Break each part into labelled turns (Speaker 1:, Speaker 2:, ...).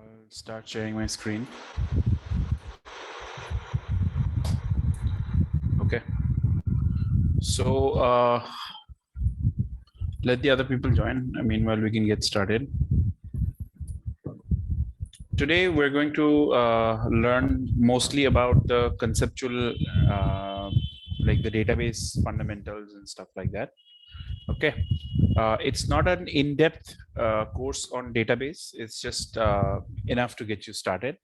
Speaker 1: I'll start sharing my screen. Okay. So let the other people join. Meanwhile, we can get started. Today, we're going to learn mostly about the conceptual, like the database fundamentals and stuff like that. Okay. It's not an in-depth course on database. It's just enough to get you started.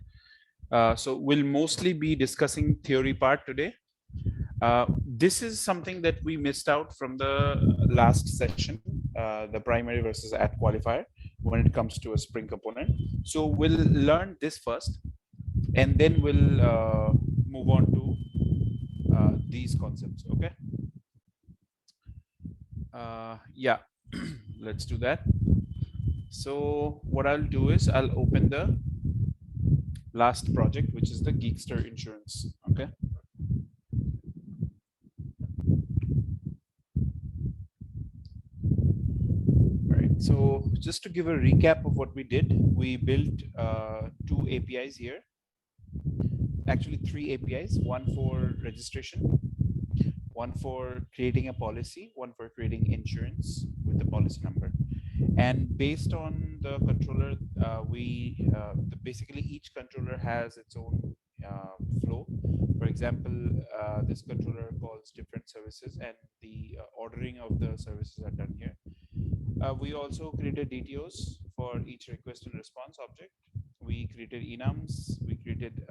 Speaker 1: So we'll mostly be discussing theory part today. This is something that we missed out from the last session, the primary versus at qualifier when it comes to a Spring component. So we'll learn this first, and then we'll move on to these concepts. Okay. Yeah, let's do that. So what I'll do is I'll open the last project, which is the Geekster Insurance. Okay. So just to give a recap of what we did, we built two APIs here. Actually, three APIs, one for registration, one for creating a policy, one for creating insurance with the policy number. And based on the controller, basically each controller has its own flow. For example, this controller calls different services, and the ordering of the services are done here. We also created DTOs for each request and response object. We created enums, we created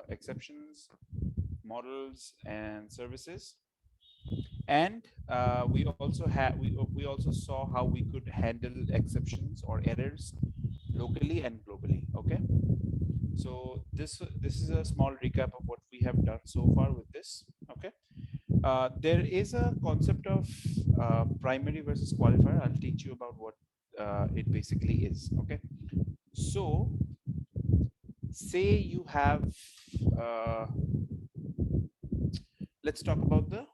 Speaker 1: exceptions, models, and services. And we also saw how we could handle exceptions or errors locally and globally. Okay. So this is a small recap of what we have done so far with this. Okay. There is a concept of primary versus qualifier. I'll teach you about what it basically is. Okay. So say you have, let's talk about the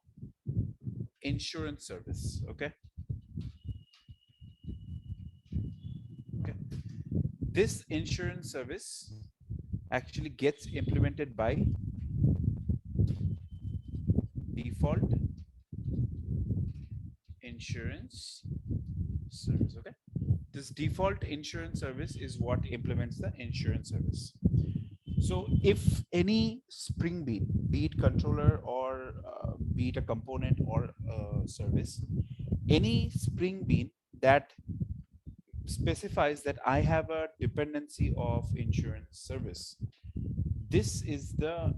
Speaker 1: insurance service. Okay. Okay. This insurance service actually gets implemented by default insurance service. Okay. This default insurance service is what implements the insurance service. So if any SpringBoot, be it controller or be it a component or a service, any SpringBoot that specifies that I have a dependency of insurance service, this is the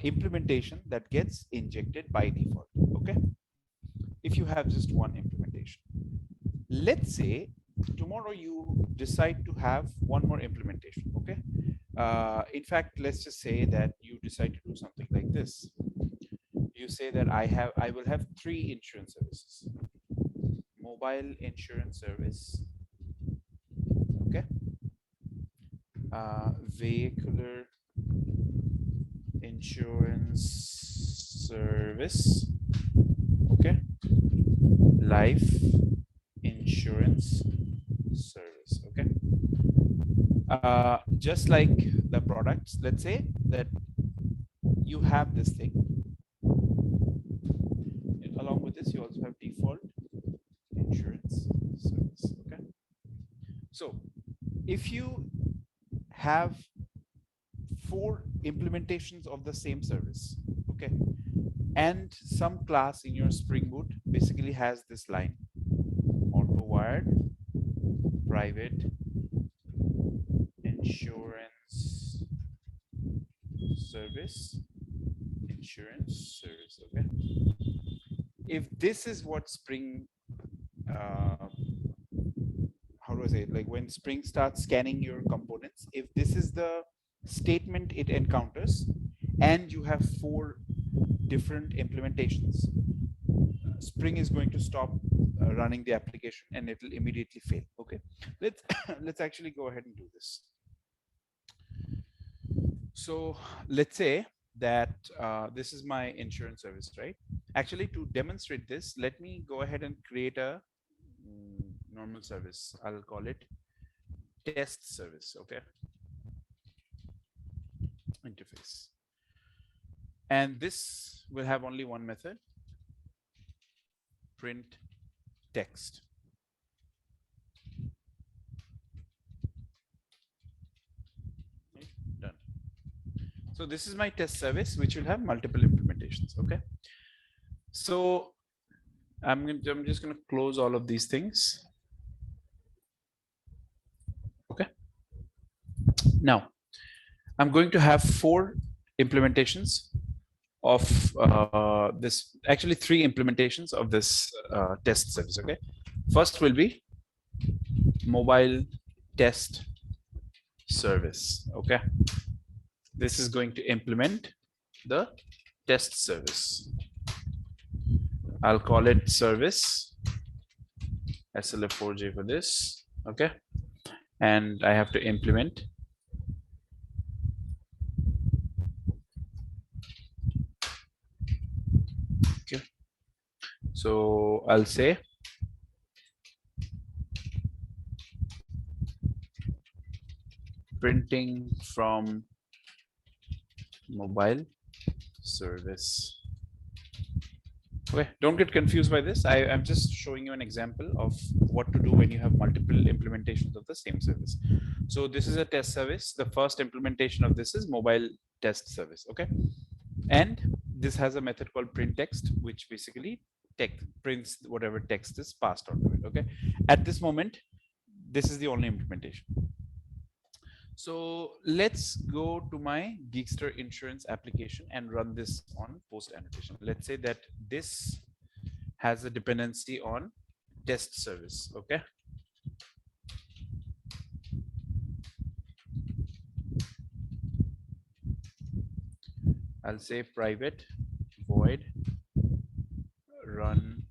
Speaker 1: implementation that gets injected by default. Okay. If you have just one implementation, let's say tomorrow you decide to have one more implementation. Okay. In fact, let's just say that you decide to do something like this. You say that I will have three insurance services: mobile insurance service, okay, vehicular insurance service, okay, life insurance service. Okay. Just like the products, let's say that you have this thing. Along with this, you also have default insurance service. Okay. So if you have 4 implementations of the same service, okay, and some class in your Spring Boot basically has this line: auto-wired private insurance service, insurance service. Okay. If this is what Spring, how do I say it? Like when Spring starts scanning your components, if this is the statement it encounters, and you have 4 different implementations, Spring is going to stop running the application and it will immediately fail. Okay. Let's actually go ahead and do this. So let's say that this is my insurance service, right? Actually, to demonstrate this, let me go ahead and create a normal service. I'll call it test service. Okay. interface. And this will have only one method, print text. Okay, done. So this is my test service, which will have multiple implementations. Okay. So I'm just going to close all of these things. Okay. Now I'm going to have 4 implementations of this, actually 3 implementations of this test service. Okay. First will be mobile test service. Okay. This is going to implement the test service. I'll call it service SLF4J for this. Okay. And I have to implement okay. So I'll say printing from mobile service. Okay, don't get confused by this. I'm just showing you an example of what to do when you have multiple implementations of the same service. So this is a test service. The first implementation of this is mobile test service. Okay, and this has a method called print text, which basically prints whatever text is passed on to it. Okay, at this moment, this is the only implementation. So let's go to my Geekster insurance application and run this on post annotation. Let's say that this has a dependency on test service. Okay. I'll say private void run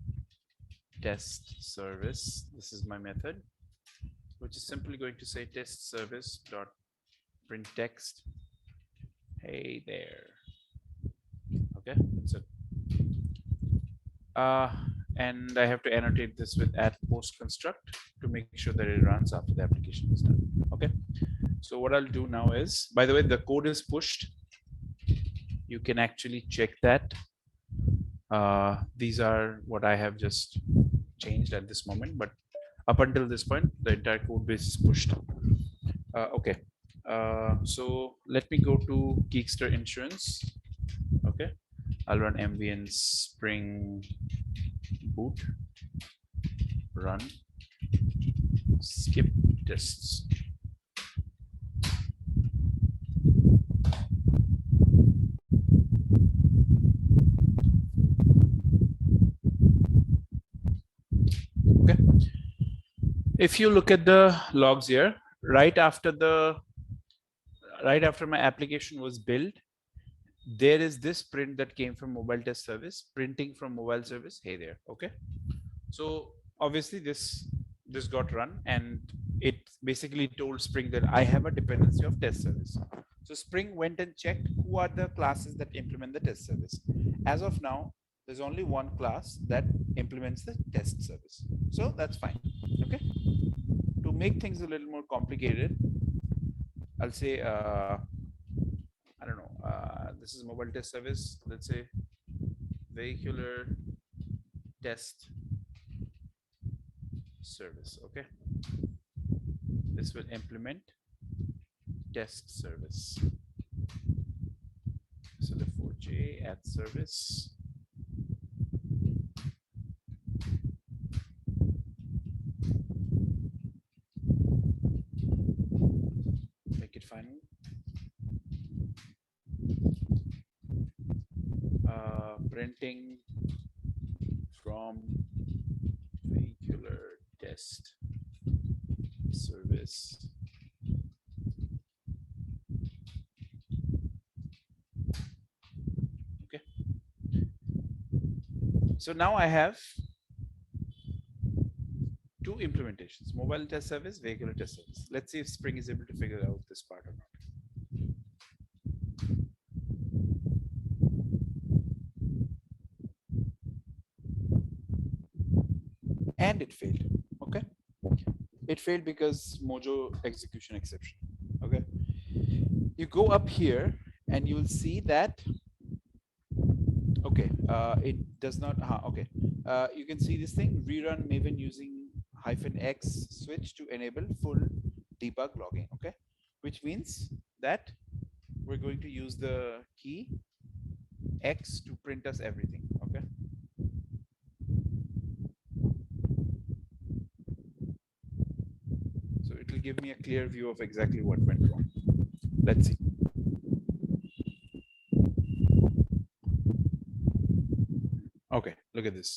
Speaker 1: test service. This is my method, which is simply going to say test service dot print text. Hey there. Okay, that's it. And I have to annotate this with add post construct to make sure that it runs after the application is done. Okay. So what I'll do now is, by the way, the code is pushed. You can actually check that. These are what I have just changed at this moment, but up until this point, the entire code base is pushed. Okay. So let me go to Geekster Insurance. Okay. I'll run mvn spring boot run skip tests. Okay. If you look at the logs here, right after my application was built, there is this print that came from mobile test service, printing from mobile service. Hey there. Okay. So obviously this got run and it basically told Spring that I have a dependency of test service. So Spring went and checked who are the classes that implement the test service. As of now, there's only one class that implements the test service. So that's fine. Okay. To make things a little more complicated, I'll say, I don't know, this is mobile test service. Let's say vehicular test service. Okay. This will implement test service. So the 4J add service. Make it final. Printing from vehicular test service. Okay. So now I have 2 implementations: mobile test service, vehicular test service. Let's see if Spring is able to figure out this part or not. And it failed. Okay. It failed because Mojo execution exception. Okay. You go up here and you will see that, okay, it does not, okay. You can see this thing, rerun Maven using -x switch to enable full debug logging, okay? Which means that we're going to use the key X to print us everything, okay? So it will give me a clear view of exactly what went wrong. Let's see. Okay, look at this.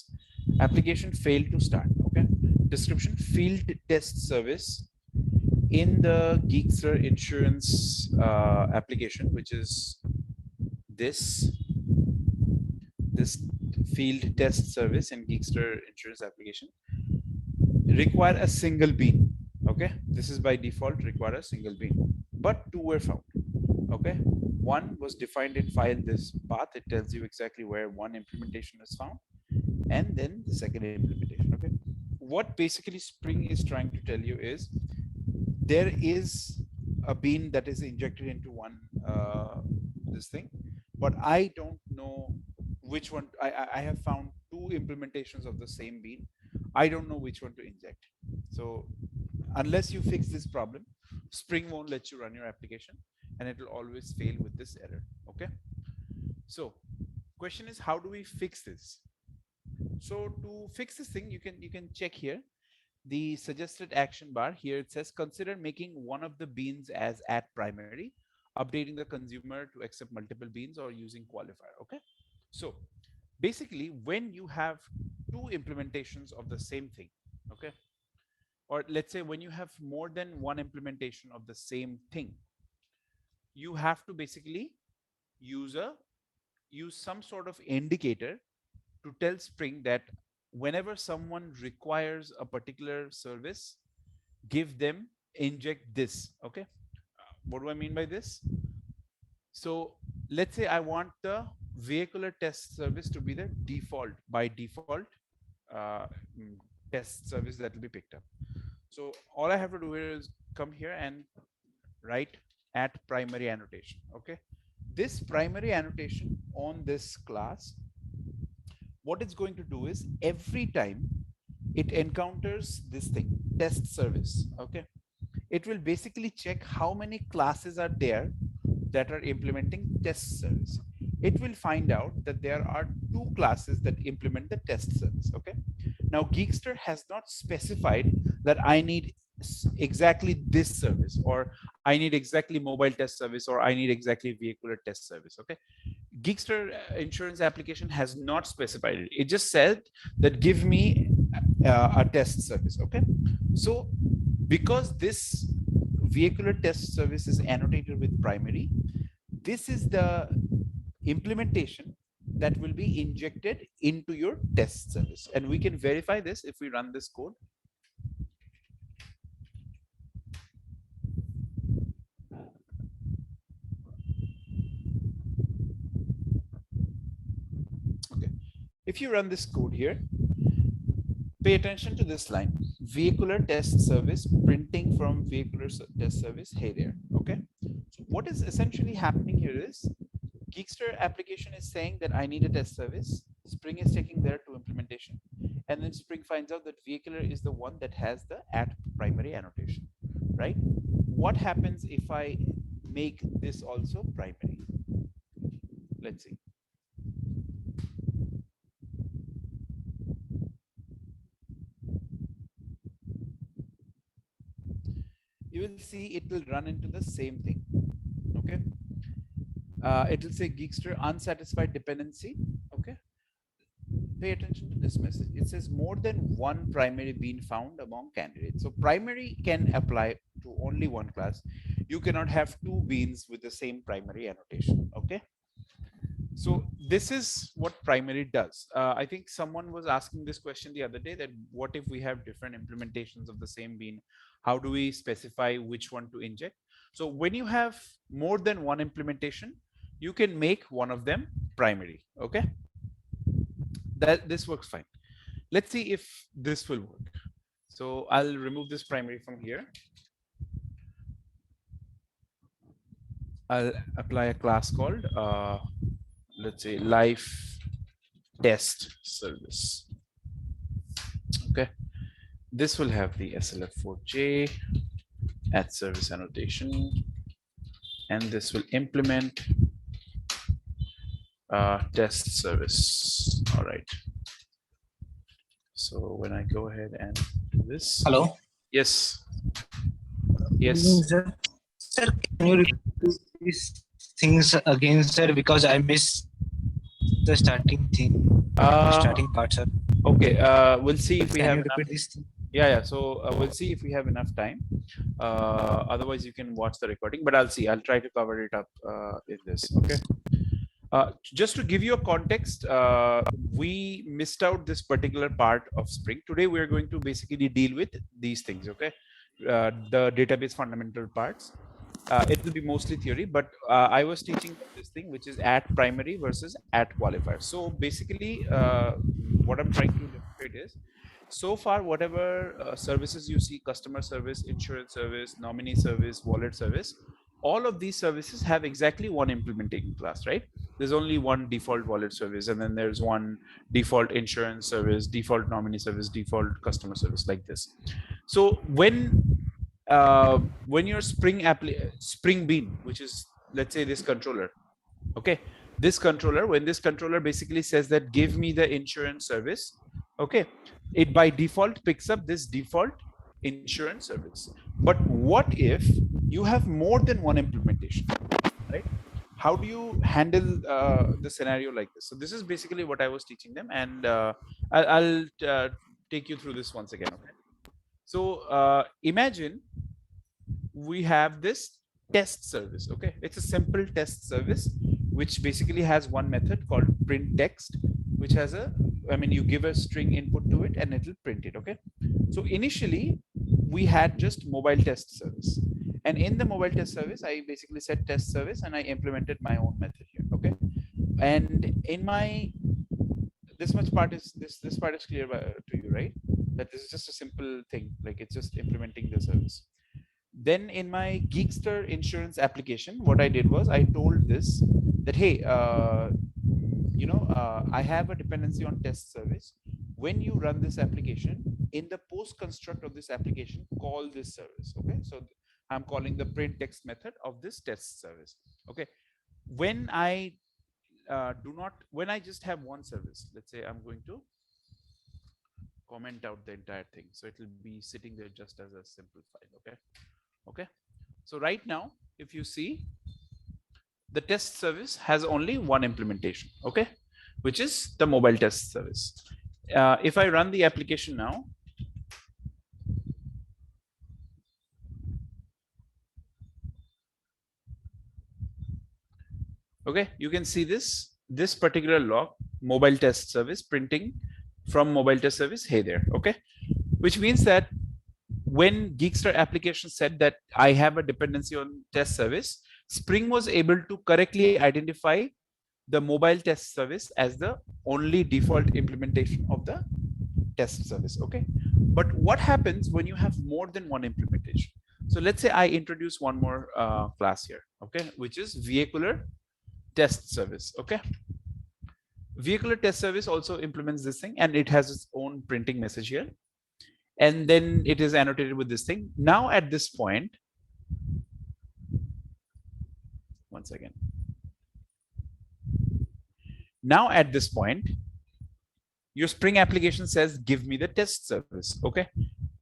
Speaker 1: Application failed to start, okay? Description, field test service in the Geekster insurance application, which is this field test service in Geekster insurance application, require a single bean. Okay, this is by default require a single bean, but two were found. Okay, one was defined in file this path. It tells you exactly where one implementation is found, and then the second implementation. Okay, what basically Spring is trying to tell you is there is a bean that is injected into one this thing, but I don't know which one. I have found two implementations of the same bean. I don't know which one to inject. So unless you fix this problem, Spring won't let you run your application, and it will always fail with this error. Okay. So question is, how do we fix this? So to fix this thing, you can check here the suggested action bar. Here it says consider making one of the beans as @primary, updating the consumer to accept multiple beans, or using qualifier. Okay, so basically when you have two implementations of the same thing, okay, or let's say when you have more than one implementation of the same thing, you have to basically use a use some sort of indicator to tell Spring that whenever someone requires a particular service, give them inject this. Okay, what do I mean by this? So let's say I want the vehicular test service to be the default by default uh, mm, test service that will be picked up. So all I have to do here is come here and write @primary annotation. Okay, this primary annotation on this class, what it's going to do is every time it encounters this thing, test service, okay, it will basically check how many classes are there that are implementing test service. It will find out that there are two classes that implement the test service. Okay, now Geekster has not specified that I need exactly this service, or I need exactly mobile test service, or I need exactly vehicular test service. Okay, Geekster insurance application has not specified it. It just said that give me a test service. Okay, so because this vehicular test service is annotated with primary, this is the implementation that will be injected into your test service, and we can verify this if we run this code. Okay, if you run this code here, pay attention to this line, vehicular test service printing from vehicular test service. Hey there. Okay, so what is essentially happening here is Geekster application is saying that I need a test service. Spring is checking there to implementation, and then Spring finds out that vehicular is the one that has the @primary annotation, right? What happens if I make this also primary? Let's see. You will see it will run into the same thing. Okay, it will say Geekster unsatisfied dependency. Okay, pay attention to this message. It says more than one primary being found among candidates. So primary can apply to only one class. You cannot have two beans with the same primary annotation. Okay, so this is what primary does. I think someone was asking this question the other day, that what if we have different implementations of the same bean? How do we specify which one to inject? So when you have more than one implementation, you can make one of them primary. Okay, that this works fine. Let's see if this will work. So I'll remove this primary from here. I'll apply a class called let's say life test service. Okay, this will have the SLF4J at service annotation, and this will implement test service. All right. So when I go ahead and do this,
Speaker 2: Hello.
Speaker 1: yes,
Speaker 2: Good
Speaker 1: yes.
Speaker 2: evening, sir. Sir, can you repeat these things again, sir? Because I missed the starting thing, starting part, sir.
Speaker 1: Okay, we'll see if we
Speaker 2: Can
Speaker 1: have
Speaker 2: you
Speaker 1: enough.
Speaker 2: repeat this thing?
Speaker 1: Yeah. So we'll see if we have enough time. Otherwise, you can watch the recording, but I'll see. I'll try to cover it up in this. Okay. Just to give you a context, we missed out this particular part of Spring. Today, we're going to basically deal with these things, okay? The database fundamental parts. It will be mostly theory, but I was teaching this thing, which is at primary versus at qualifier. So basically, what I'm trying to demonstrate is, so far, whatever services you see, customer service, insurance service, nominee service, wallet service, all of these services have exactly one implementing class, right? There's only one default wallet service, and then there's one default insurance service, default nominee service, default customer service, like this. So when your Spring Bean, which is, let's say, this controller, okay, this controller, when this controller basically says that give me the insurance service, okay, it by default picks up this default insurance service. But what if you have more than one implementation, right? How do you handle the scenario like this? So this is basically what I was teaching them, and I'll take you through this once again. Okay, so imagine we have this test service. Okay, it's a simple test service which basically has one method called print text, which has a, I mean, you give a string input to it and it will print it. Okay, so initially we had just mobile test service, and in the mobile test service I basically said test service and I implemented my own method here. Okay, and in my this part is clear to you, right? That this is just a simple thing, like it's just implementing the service. Then in my Geekster insurance application, what I did was I told this that, hey, I have a dependency on test service. When you run this application, in the post construct of this application, call this service. Okay, so I'm calling the print text method of this test service. Okay, when I when I just have one service, let's say I'm going to comment out the entire thing, so it will be sitting there just as a simple file. Okay, so right now, if you see, the test service has only one implementation, okay, which is the mobile test service. If I run the application now, okay, you can see this particular log, mobile test service, printing from mobile test service, hey there. Okay, which means that when Geekster application said that I have a dependency on test service, Spring was able to correctly identify the mobile test service as the only default implementation of the test service. Okay, but what happens when you have more than one implementation? So let's say I introduce one more class here, okay, which is vehicular test service. Okay, vehicular test service also implements this thing, and it has its own printing message here, and then it is annotated with this thing. Now at this point, once again, now at this point, your Spring application says give me the test service. Okay,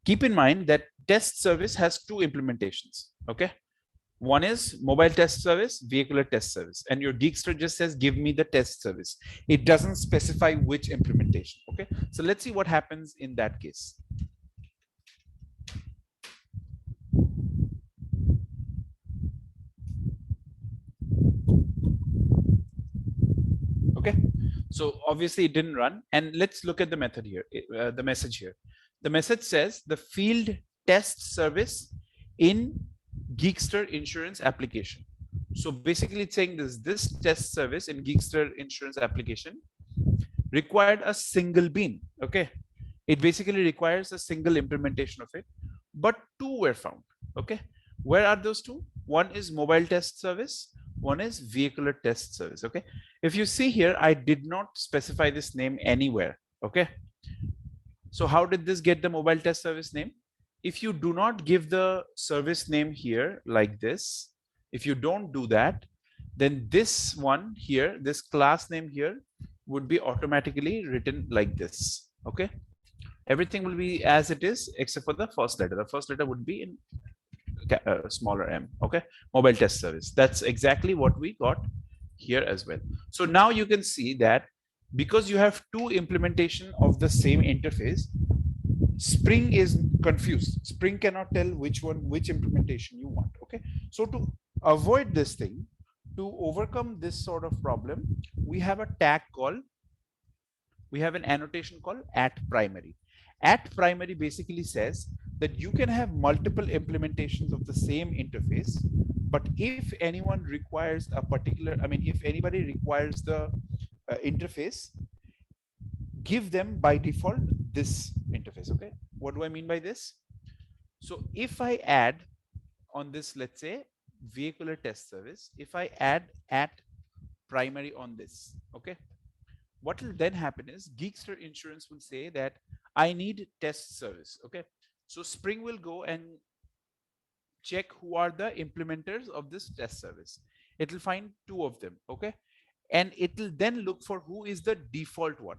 Speaker 1: keep in mind that test service has two implementations. Okay, one is mobile test service, vehicular test service, and your Geekster just says give me the test service. It doesn't specify which implementation. Okay, so let's see what happens in that case. Okay, so obviously it didn't run, and let's look at the method here, the message here. The message says the field test service in Geekster insurance application. So basically it's saying this test service in Geekster insurance application required a single bean. Okay, it basically requires a single implementation of it, but two were found. Okay, where are those two? One is mobile test service, one is vehicular test service. Okay, if you see here, I did not specify this name anywhere. Okay, so how did this get the mobile test service name? If you do not give the service name here like this, if you don't do that, then this one here, this class name here would be automatically written like this. Okay, everything will be as it is except for the first letter. The first letter would be in smaller m. Okay, mobile test service. That's exactly what we got here as well. So now you can see that because you have two implementation of the same interface, Spring is confused. Spring cannot tell which implementation you want. Okay, so to avoid this thing, to overcome this sort of problem, we have a tag called, we have an annotation called @primary. @primary basically says that you can have multiple implementations of the same interface, but if anyone requires a particular, I mean, if anybody requires the interface, give them by default this interface. Okay, what do I mean by this? So if I add on this, let's say vehicular test service, if I add @primary on this, okay, what will then happen is Geekster Insurance will say that I need test service. Okay, so Spring will go and check who are the implementers of this test service. It will find two of them. Okay, and it will then look for who is the default one.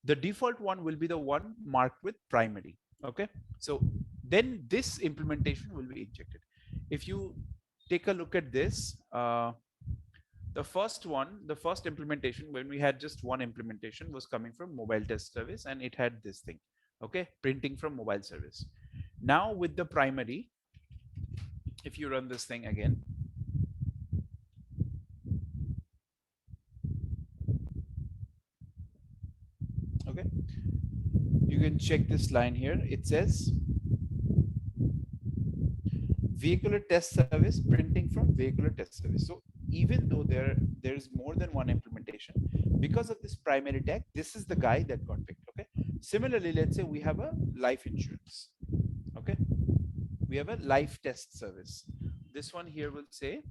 Speaker 1: The default one will be the one marked with primary. Okay, so then this implementation will be injected. If you take a look at this, the first one, the first implementation, when we had just one implementation, was coming from mobile test service, and it had this thing. Okay, printing from mobile service. Now with the primary, if you run this thing again, okay, you can check this line here. It says vehicular test service printing from vehicular test service. So even though there's more than one implementation, because of this primary tag, this is the guy that got picked. Okay, similarly, let's say we have a life insurance. Okay, we have a life test service. This one here will say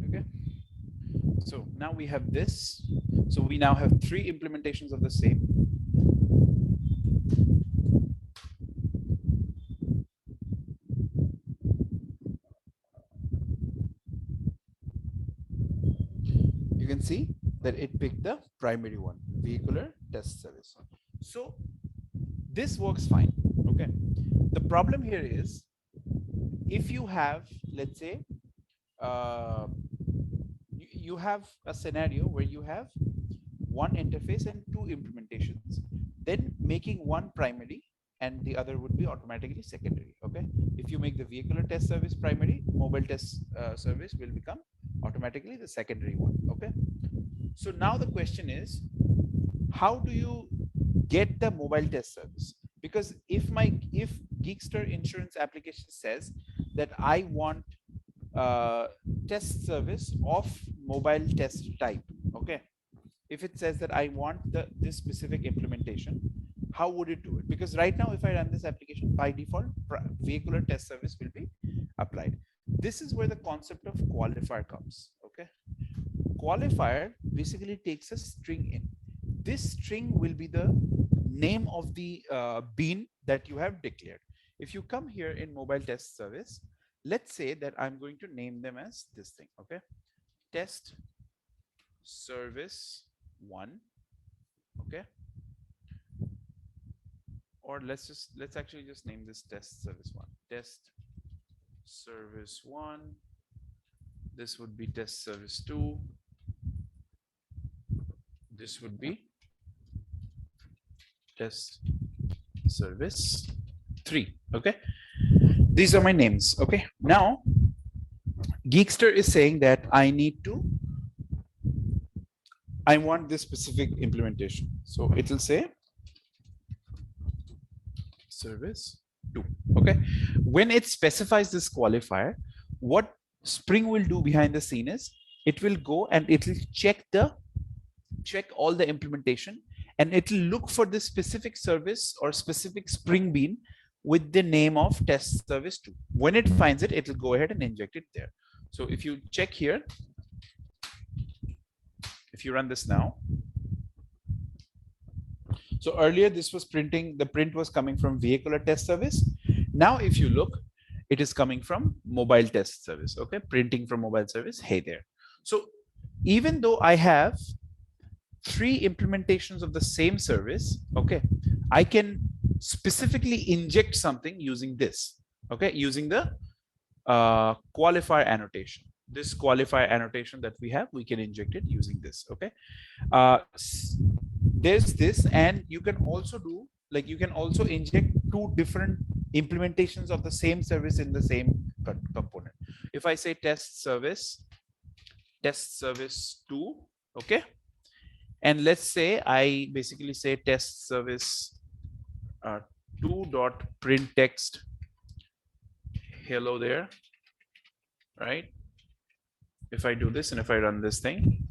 Speaker 1: okay, so now we have this. So we now have three implementations of the same. You can see that it picked the primary one, vehicular test service. So this works fine. Okay, the problem here is if you have, let's say, you have a scenario where you have one interface and two implementations, then making one primary and the other would be automatically secondary. Okay, if you make the vehicular test service primary, mobile test service will become automatically the secondary one. Okay, so now the question is, how do you get the mobile test service? Because if Geekster Insurance application says that I want test service of mobile test type, okay, if it says that I want this specific implementation, how would it do it? Because right now, if I run this application, by default, vehicular test service will be applied. This is where the concept of qualifier comes. Okay, qualifier basically takes a string in. This string will be the name of the bean that you have declared. If you come here in mobile test service, let's say that I'm going to name them as this thing. Okay, test service 1. Okay, or let's actually just name this test service 1. Test service 1. This would be test service 2. This would be test service 3. Okay, these are my names. Okay, now Geekster is saying that I want this specific implementation. So it will say service 2. Okay, when it specifies this qualifier, what Spring will do behind the scene is it will go and it will check all the implementation, and it will look for this specific service or specific Spring Bean with the name of test service 2. When it finds it, it will go ahead and inject it there. So if you check here, if you run this now, so earlier this was printing, the print was coming from vehicular test service. Now if you look, it is coming from mobile test service. Okay, printing from mobile service. Hey there. So even though I have 3 implementations of the same service, okay, I can specifically inject something using this, okay, using the qualifier annotation. This qualifier annotation that we have, we can inject it using this. Okay, there's this, and you can also do, like, you can also inject 2 different implementations of the same service in the same component. If I say test service 2, okay, and let's say I basically say test service 2 dot print text hello there, right? If I do this and if I run this thing,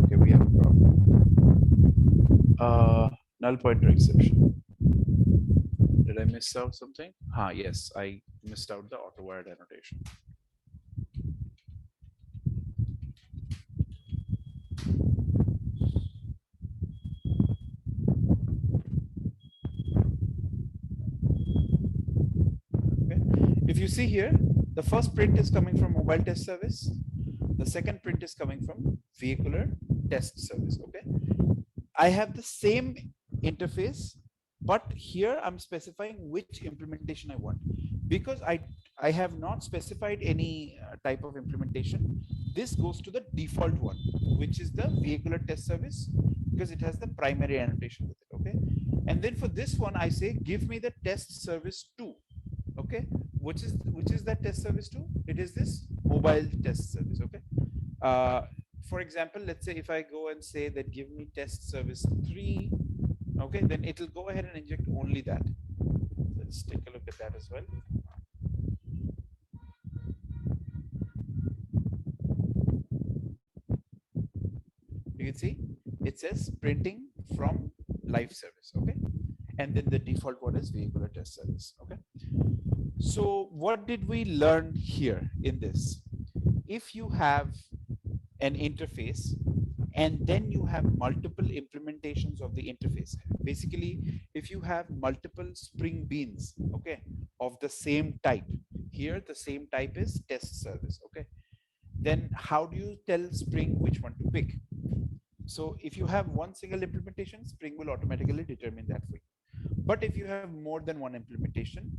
Speaker 1: okay, we have a problem. Null pointer exception. Did I miss out something? Yes, I missed out the auto wired annotation. Okay. If you see here, the first print is coming from mobile test service. The second print is coming from vehicular test service. Okay. I have the same interface, but here I'm specifying which implementation I want. Because I have not specified any type of implementation, this goes to the default one, which is the vehicular test service, because it has the primary annotation with it. Okay, and then for this one I say give me the test service 2. Okay, which is that test service 2? It is this mobile test service. Okay, for example, let's say if I go and say that give me test service 3, okay, then it will go ahead and inject only that. Let's take a look at that as well. You can see it says printing from live service. Okay, and then the default one is vehicular test service. Okay, so what did we learn here in this? If you have an interface and then you have multiple implementations of the interface, basically if you have multiple Spring Beans, okay, of the same type, here the same type is test service. Okay, then how do you tell Spring which one to pick? So if you have one single implementation, Spring will automatically determine that for you. But if you have more than one implementation,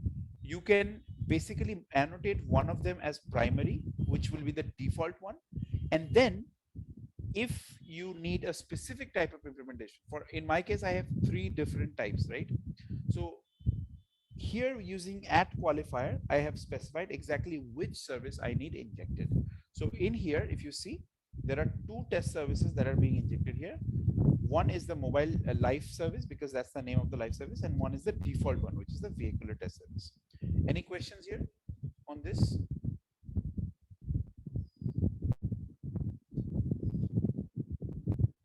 Speaker 1: you can basically annotate one of them as primary, which will be the default one. And then if you need a specific type of implementation, for in my case, I have 3 different types, right? So here using @qualifier, I have specified exactly which service I need injected. So in here, if you see, there are 2 test services that are being injected here. One is the mobile live service, because that's the name of the live service, and one is the default one, which is the vehicular test service. Any questions here on this?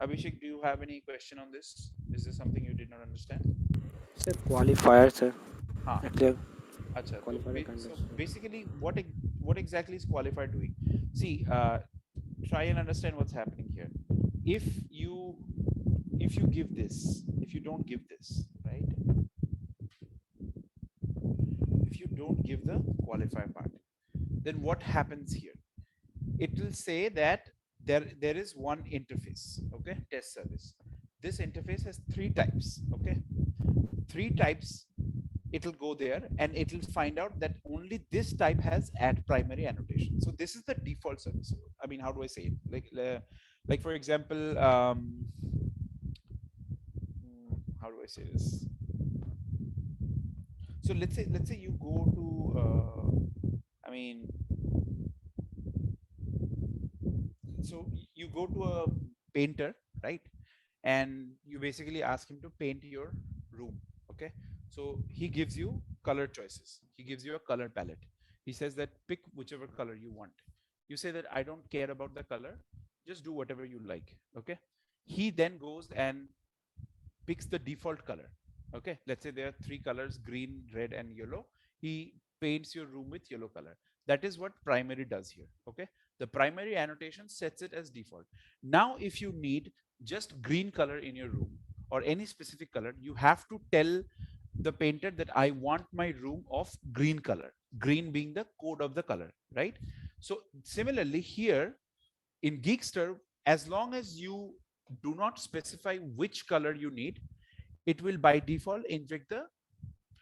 Speaker 1: Abhishek, do you have any question on this? Is this something you did not understand?
Speaker 3: Sir, qualifier, sir.
Speaker 1: हाँ,
Speaker 3: Actually,
Speaker 1: अच्छा,
Speaker 3: qualifier
Speaker 1: so
Speaker 3: condition.
Speaker 1: basically what exactly is qualifier doing? See, try and understand what's happening here. If you give this, if you don't give this, right? If you don't give the qualifier part, then what happens here? It will say that there is one interface, okay, test service. This interface has 3 types, okay, 3 types. It will go there and it will find out that only this type has @primary annotation. So this is the default service. I mean, how do I say it? Like for example, how do I say this? So let's say you go to, I mean, you go to a painter, right? And you basically ask him to paint your room. Okay, so he gives you color choices, he gives you a color palette. He says that pick whichever color you want. You say that I don't care about the color, just do whatever you like. Okay, he then goes and picks the default color. Okay, let's say there are three colors, green, red, and yellow. He paints your room with yellow color. That is what primary does here. Okay, the primary annotation sets it as default. Now if you need just green color in your room or any specific color, you have to tell the painter that I want my room of green color, green being the code of the color, right? So similarly here in Geekster, as long as you do not specify which color you need, it will by default inject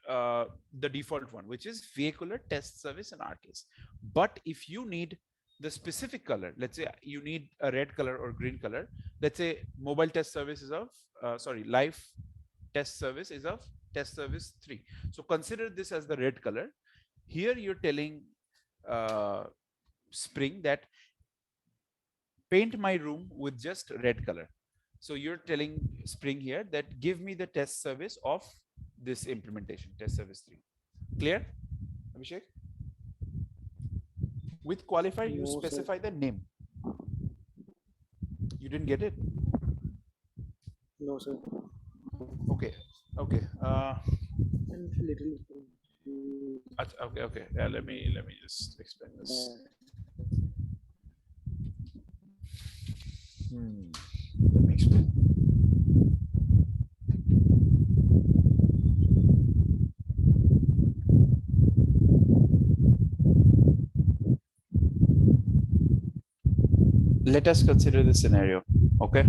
Speaker 1: the default one, which is vehicular test service in our case. But if you need the specific color, let's say you need a red color or green color, let's say mobile test service is of live test service is of test service 3. So consider this as the red color. Here you're telling Spring that paint my room with just red color. So you're telling Spring here that give me the test service of this implementation, test service 3. Clear, Abhishek? With qualifier, you
Speaker 3: No, sir.
Speaker 1: specify the name. You didn't get it?
Speaker 3: No, sir.
Speaker 1: Okay. Okay.
Speaker 3: I'm little confused.
Speaker 1: Okay. Okay. Yeah, let me just explain this. Let me explain. Let us consider this scenario. Okay.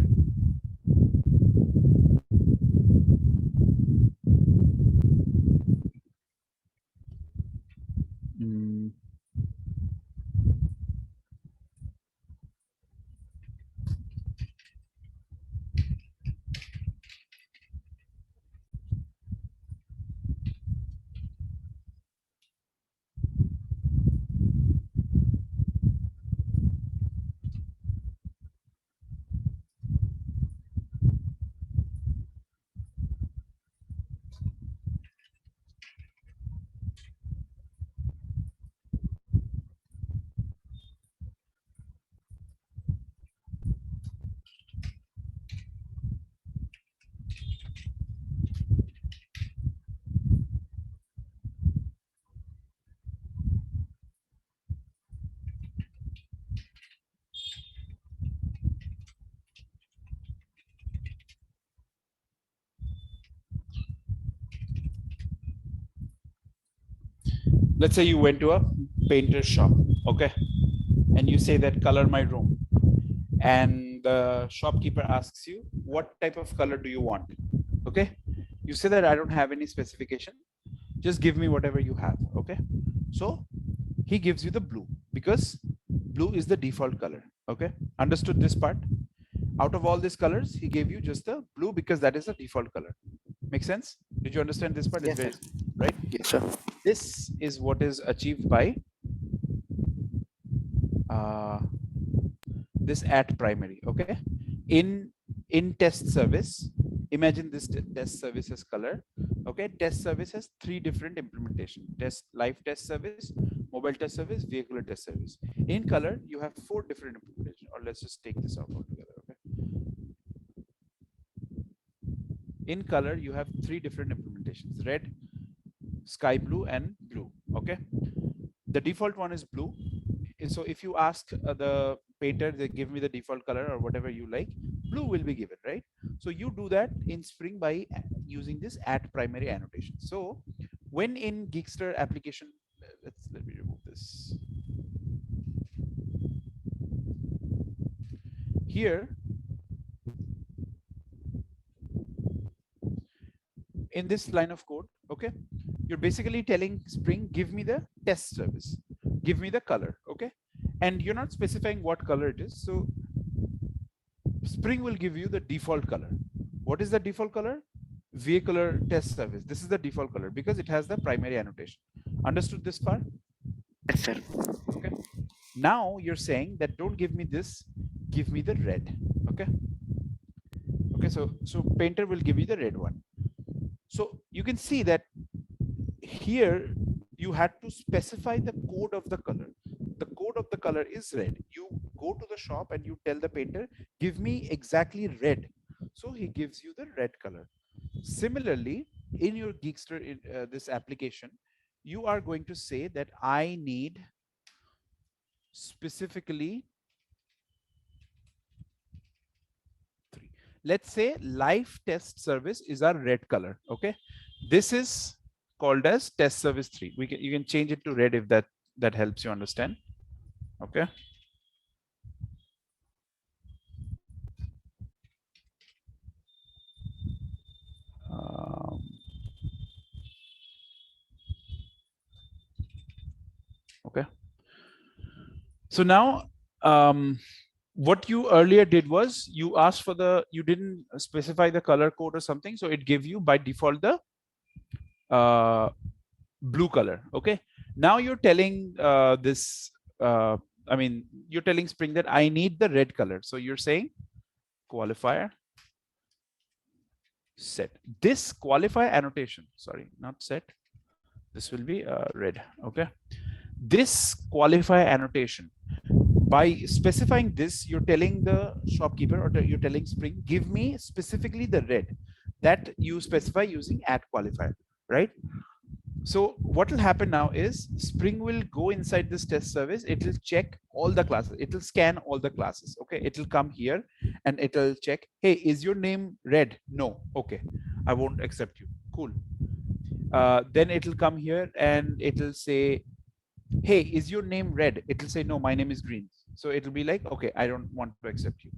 Speaker 1: Let's say you went to a painter's shop, okay, and you say that color my room, and the shopkeeper asks you what type of color do you want. Okay, you say that I don't have any specification, just give me whatever you have. Okay, so he gives you the blue because blue is the default color. Okay, understood this part? Out of all these colors, he gave you just the blue because that is the default color. Make sense? Did you understand this part?
Speaker 3: Yes,
Speaker 1: It's
Speaker 3: sir.
Speaker 1: right?
Speaker 3: Yes, sir.
Speaker 1: This is what is achieved by this at primary. Okay, in test service, imagine this test service has color. Okay, test service has 3 different implementation: test live test service, mobile test service, vehicular test service. In color you have 4 different implementation, or let's just take this out altogether. Okay, in color you have 3 different implementations: red, sky blue, and blue. Okay, the default one is blue. So if you ask the painter, they give me the default color or whatever you like, blue will be given, right? So you do that in Spring by using this at primary annotation. So when in Geekster application, let me remove this. Here in this line of code, okay, you're basically telling Spring, give me the test service, give me the color. Okay, and you're not specifying what color it is. So Spring will give you the default color. What is the default color? Vehicular test service. This is the default color because it has the primary annotation. Understood this part?
Speaker 3: Yes, sir.
Speaker 1: Okay. Now you're saying that don't give me this, give me the red. Okay. Okay, so painter will give you the red one. So you can see that here you had to specify the code of the color. The code of the color is red. You go to the shop and you tell the painter, give me exactly red. So he gives you the red color. Similarly, in your Geekster, this application, you are going to say that I need specifically three. Let's say live test service is our red color. Okay, this is called as test service 3. You can change it to red if that helps you understand. Okay. Um, okay. So now, what you earlier did was you asked for you didn't specify the color code or something, so it gave you by default the blue color. Okay. Now you're telling I mean, you're telling Spring that I need the red color. So you're saying qualifier set. This qualifier annotation, sorry, not set. This will be red. Okay. This qualifier annotation, by specifying this, you're telling the shopkeeper or you're telling Spring, give me specifically the red that you specify using @qualifier, right? So what will happen now is Spring will go inside this test service. It will check all the classes. It will scan all the classes. Okay. It will come here and it will check, hey, is your name red? No. Okay. I won't accept you. Cool. Then it will come here and it will say, hey, is your name red? It will say, no, my name is green. So it will be like, okay, I don't want to accept you.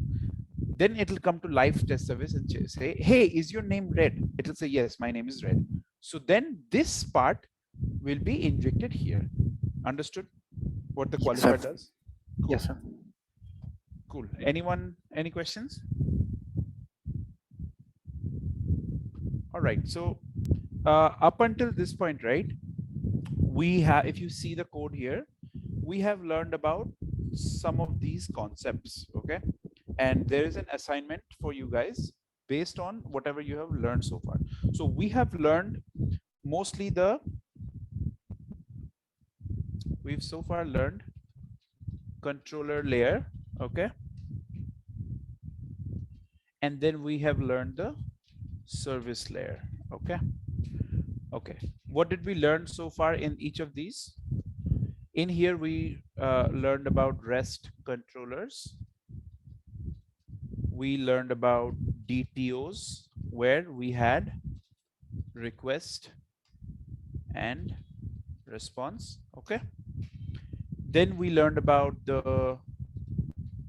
Speaker 1: Then it will come to live test service and say, hey, is your name red? It will say, yes, my name is red. So then this part will be injected here. Understood what the qualifier does? Cool.
Speaker 3: Yes, sir.
Speaker 1: Cool. Anyone, any questions? All right. So up until this point, right, we have, if you see the code here, we have learned about some of these concepts. Okay. And there is an assignment for you guys based on whatever you have learned so far. So we have learned mostly we've so far learned controller layer. Okay. And then we have learned the service layer. Okay. Okay. What did we learn so far in each of these? In here, we learned about REST controllers. We learned about DTOs, where we had request and response. Okay. Then we learned about the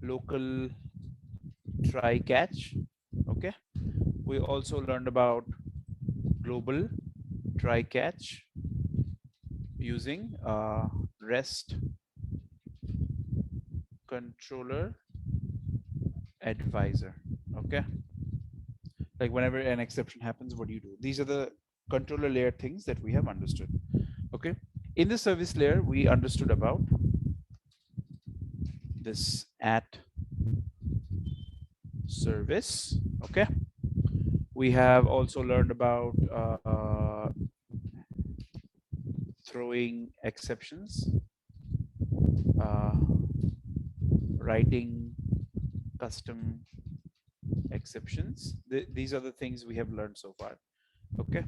Speaker 1: local try catch. Okay. We also learned about global try catch using REST controller advisor. Okay. Like whenever an exception happens, what do you do? These are the controller layer things that we have understood. Okay. In the service layer, we understood about this @service. Okay. We have also learned about throwing exceptions, writing custom exceptions. These are the things we have learned so far. Okay.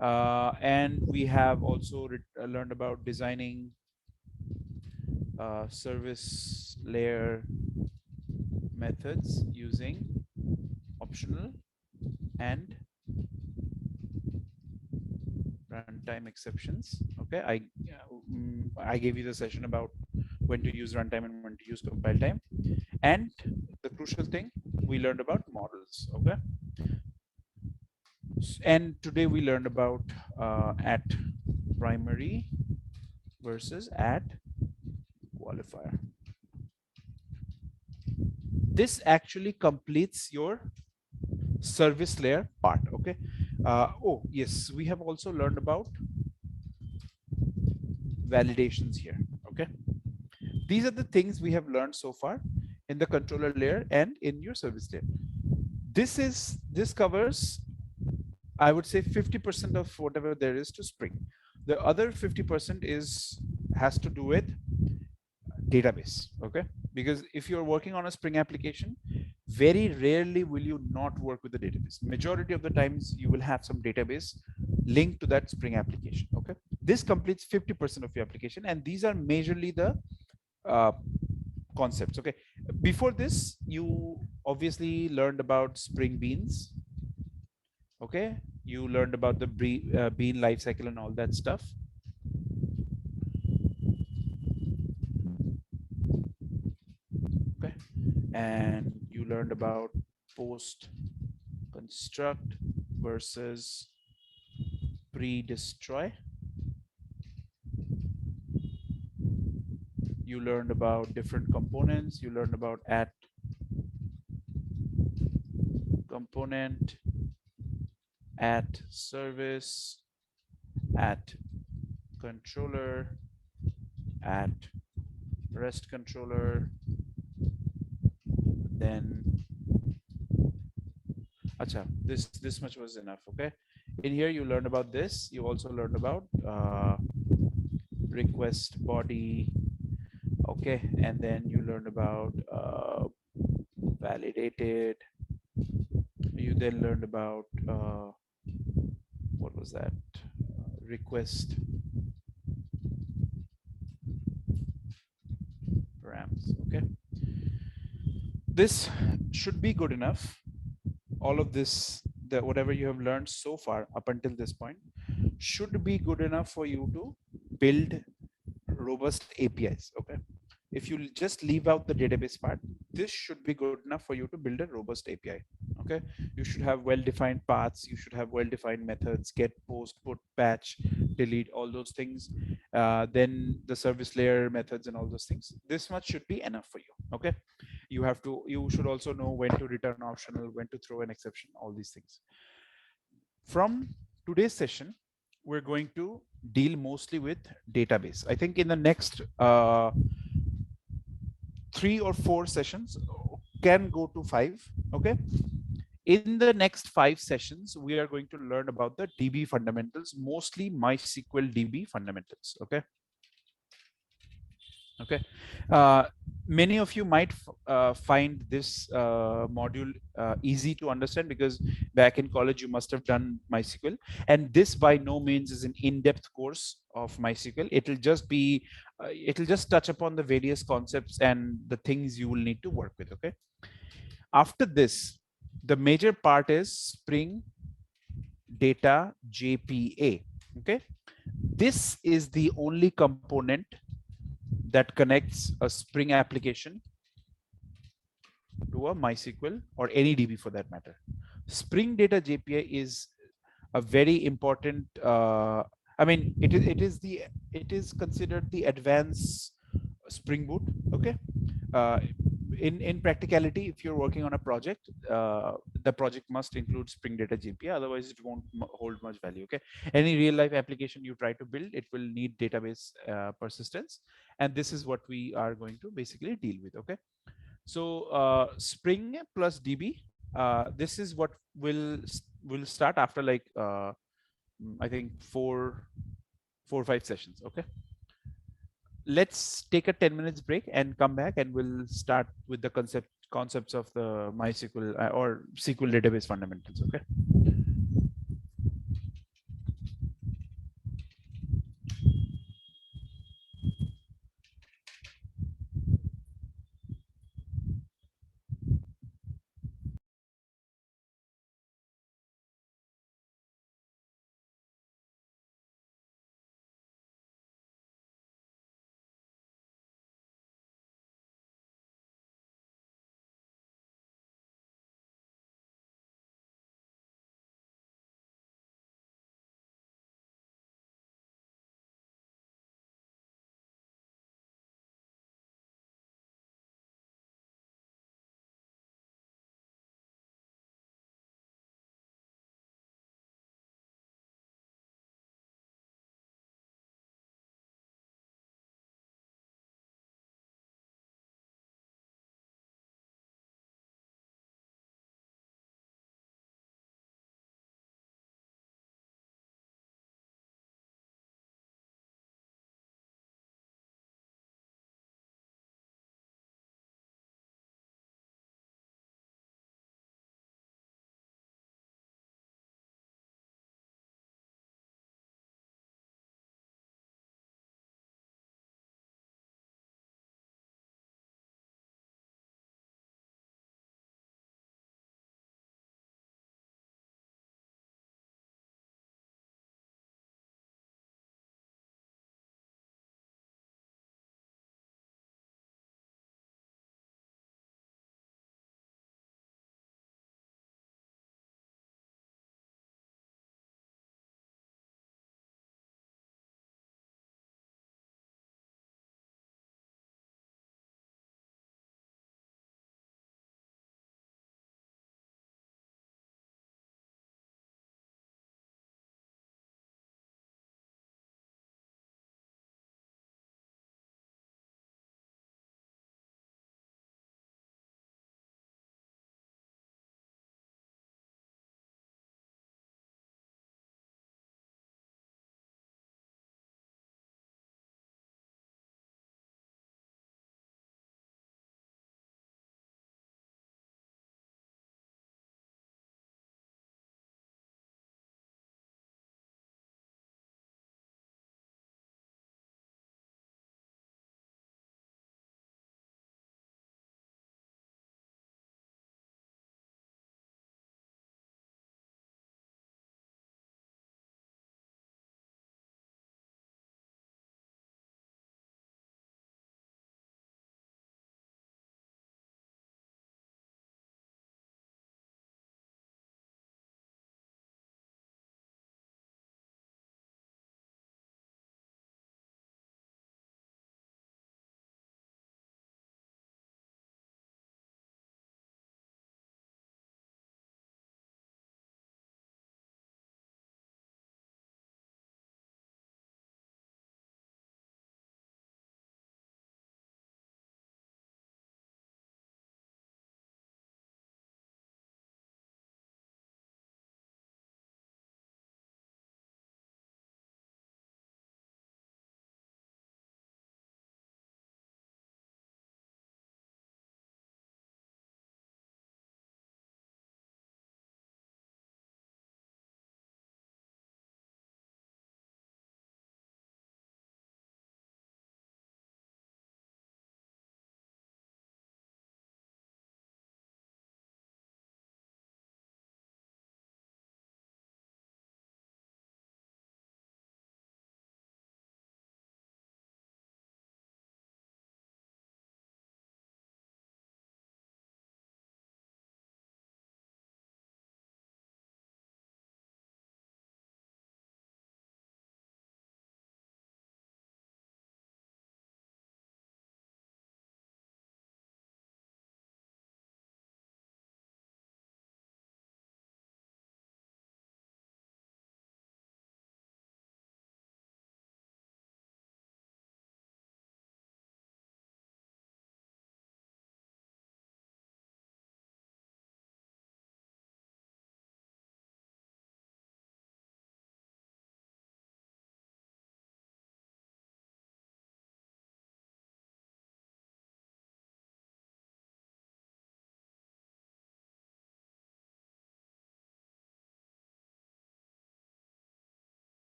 Speaker 1: And we have also learned about designing service layer methods using optional and runtime exceptions. Okay, I gave you the session about when to use runtime and when to use compile time. And the crucial thing, we learned about models. Okay. And today we learned about @primary versus @qualifier. This actually completes your service layer part. Okay. Oh yes, we have also learned about validations here. Okay. These are the things we have learned so far. in the controller layer and in your service layer. This covers, I would say, 50% of whatever there is to Spring. The other 50% has to do with database. Okay, because if you're working on a Spring application, very rarely will you not work with the database. Majority of the times you will have some database linked to that Spring application. Okay, this completes 50% of your application, and these are majorly the uh, concepts. Okay, before this you obviously learned about Spring Beans. Okay, you learned about the bean life cycle and all that stuff. Okay, and you learned about post construct versus pre-destroy. You learned about different components. You learned about at component, at service, at controller, at REST controller, then acha, this much was enough. Okay, in here you learned about this. You also learned about request body. Okay, and then you learned about validated. You then learned about what was that, request params. Okay, this should be good enough. All of this, the whatever you have learned so far up until this point, should be good enough for you to build robust APIs. Okay, if you just leave out the database part, this should be good enough for you to build a robust API. Okay, you should have well-defined paths, you should have well-defined methods, get, post, put, patch, delete, all those things, then the service layer methods and all those things. This much should be enough for you. Okay, you should also know when to return optional, when to throw an exception, all these things. From today's session, we're going to deal mostly with database. I think in the next 3 or 4 sessions, can go to 5. Okay, in the next 5 sessions we are going to learn about the DB fundamentals, mostly MySQL DB fundamentals. Okay, okay, many of you might find this module easy to understand because back in college you must have done MySQL, and this by no means is an in-depth course of MySQL. It'll just touch upon the various concepts and the things you will need to work with. Okay, after this, the major part is Spring Data JPA. Okay, this is the only component that connects a Spring application to a MySQL or any DB for that matter. Spring Data JPA is a very important. I mean, it is considered the advanced Spring Boot. Okay, uh, in practicality, if you're working on a project, the project must include Spring Data JPA, otherwise it won't hold much value. Okay, any real life application you try to build, it will need database persistence, and this is what we are going to basically deal with. Okay, so Spring plus DB, this is what will start after like I think 4 or 5 sessions. Okay, let's take a 10 minutes break and come back, and we'll start with the concepts of the MySQL or SQL database fundamentals. Okay.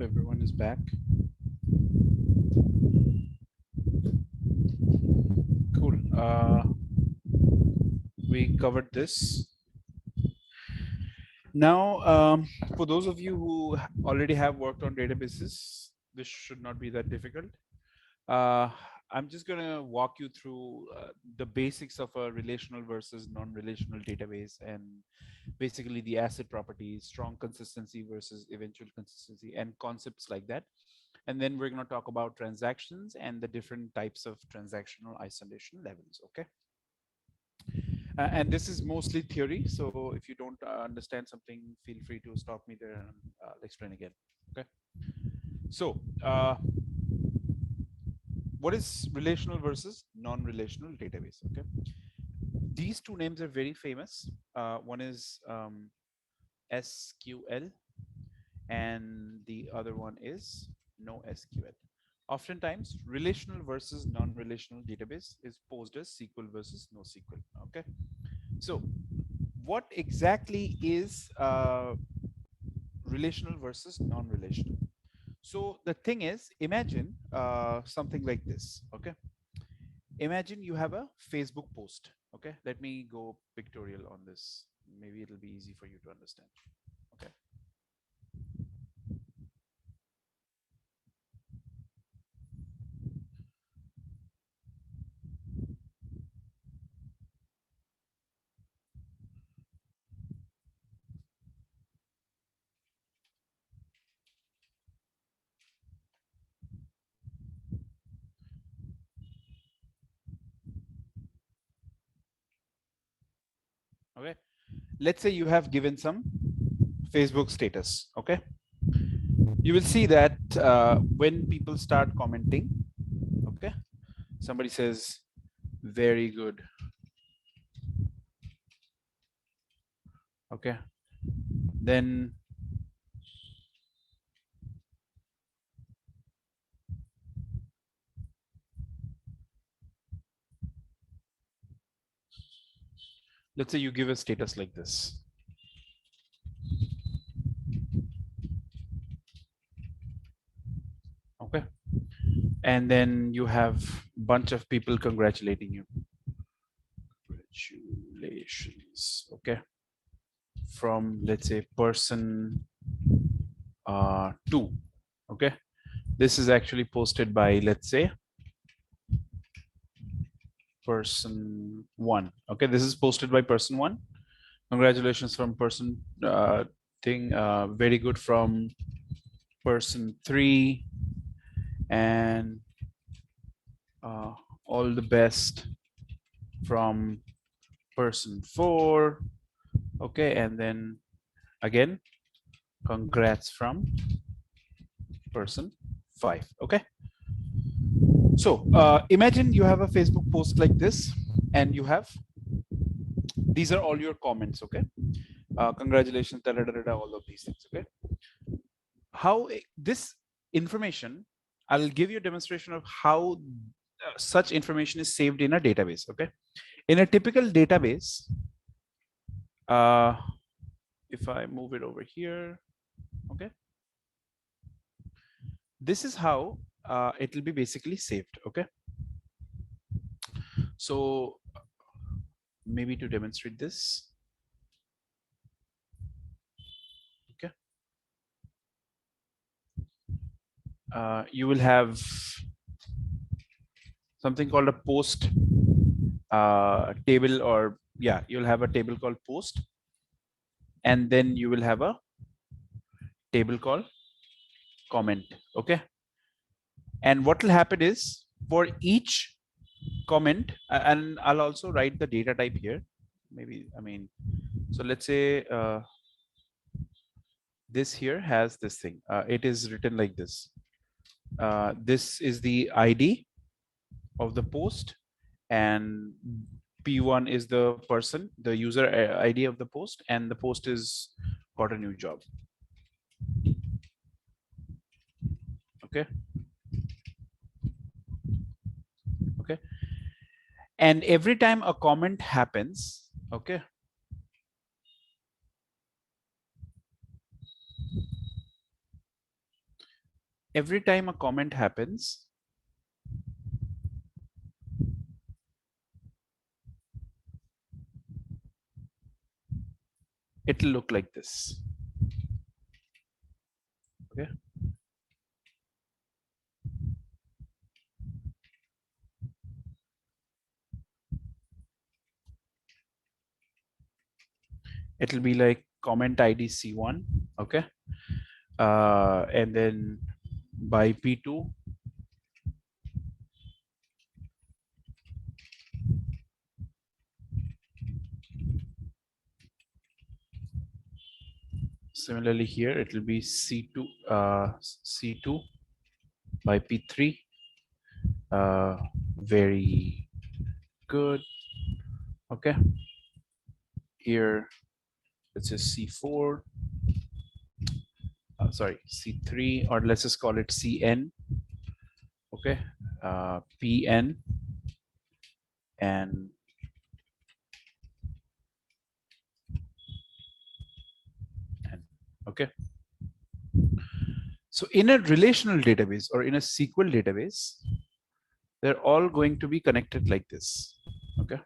Speaker 1: everyone is back. Cool. We covered this. Now, for those of you who already have worked on databases, this should not be that difficult. I'm just going to walk you through the basics of a relational versus non-relational database, and basically the asset properties, strong consistency versus eventual consistency, and concepts like that. And then we're going to talk about transactions and the different types of transactional isolation levels. Okay. And this is mostly theory. So if you don't understand something, feel free to stop me there and I'll explain again. Okay. So what is relational versus non-relational database? Okay. These two names are very famous. One is SQL and the other one is NoSQL. Oftentimes, relational versus non-relational database is posed as SQL versus NoSQL. Okay. So what exactly is relational versus non-relational? So the thing is, imagine something like this. Okay. Imagine you have a Facebook post. Okay. Let me go pictorial on this. Maybe it'll be easy for you to understand. Okay. Okay. Let's say you have given some Facebook status. Okay. You will see that when people start commenting, okay, somebody says, very good. Okay. Then let's say you give a status like this. Okay. And then you have a bunch of people congratulating you. Congratulations. Okay. From, let's say, person 2. Okay. This is actually posted by, let's say, person 1. Okay. This is posted by person 1. Congratulations from person thing. Very good from person 3. And all the best from person 4. Okay. And then again, congrats from person 5. Okay. So imagine you have a Facebook post like this, and you have, these are all your comments. Okay. Congratulations, da, da, da, da, all of these things. Okay. How this information, I'll give you a demonstration of how such information is saved in a database. Okay. In a typical database, if I move it over here, okay, this is how it will be basically saved. Okay. So maybe to demonstrate this. Okay. You will have something called a post table, or yeah, you'll have a table called post, and then you will have a table called comment. Okay. And what will happen is, for each comment, and I'll also write the data type here. Maybe, I mean, so let's say this here has this thing. It is written like this. This is the ID of the post, and P1 is the person, the user ID of the post, and the post is got a new job. Okay. Okay. And every time a comment happens, okay, every time a comment happens, it'll look like this. Okay. It'll be like comment ID C1. Okay. And then by P2, similarly here, it will be C2, C2 by P3. Very good. Okay. Here, it says C4. Sorry, C3, or let's just call it CN. Okay. PN and okay. So in a relational database or in a SQL database, they're all going to be connected like this. Okay.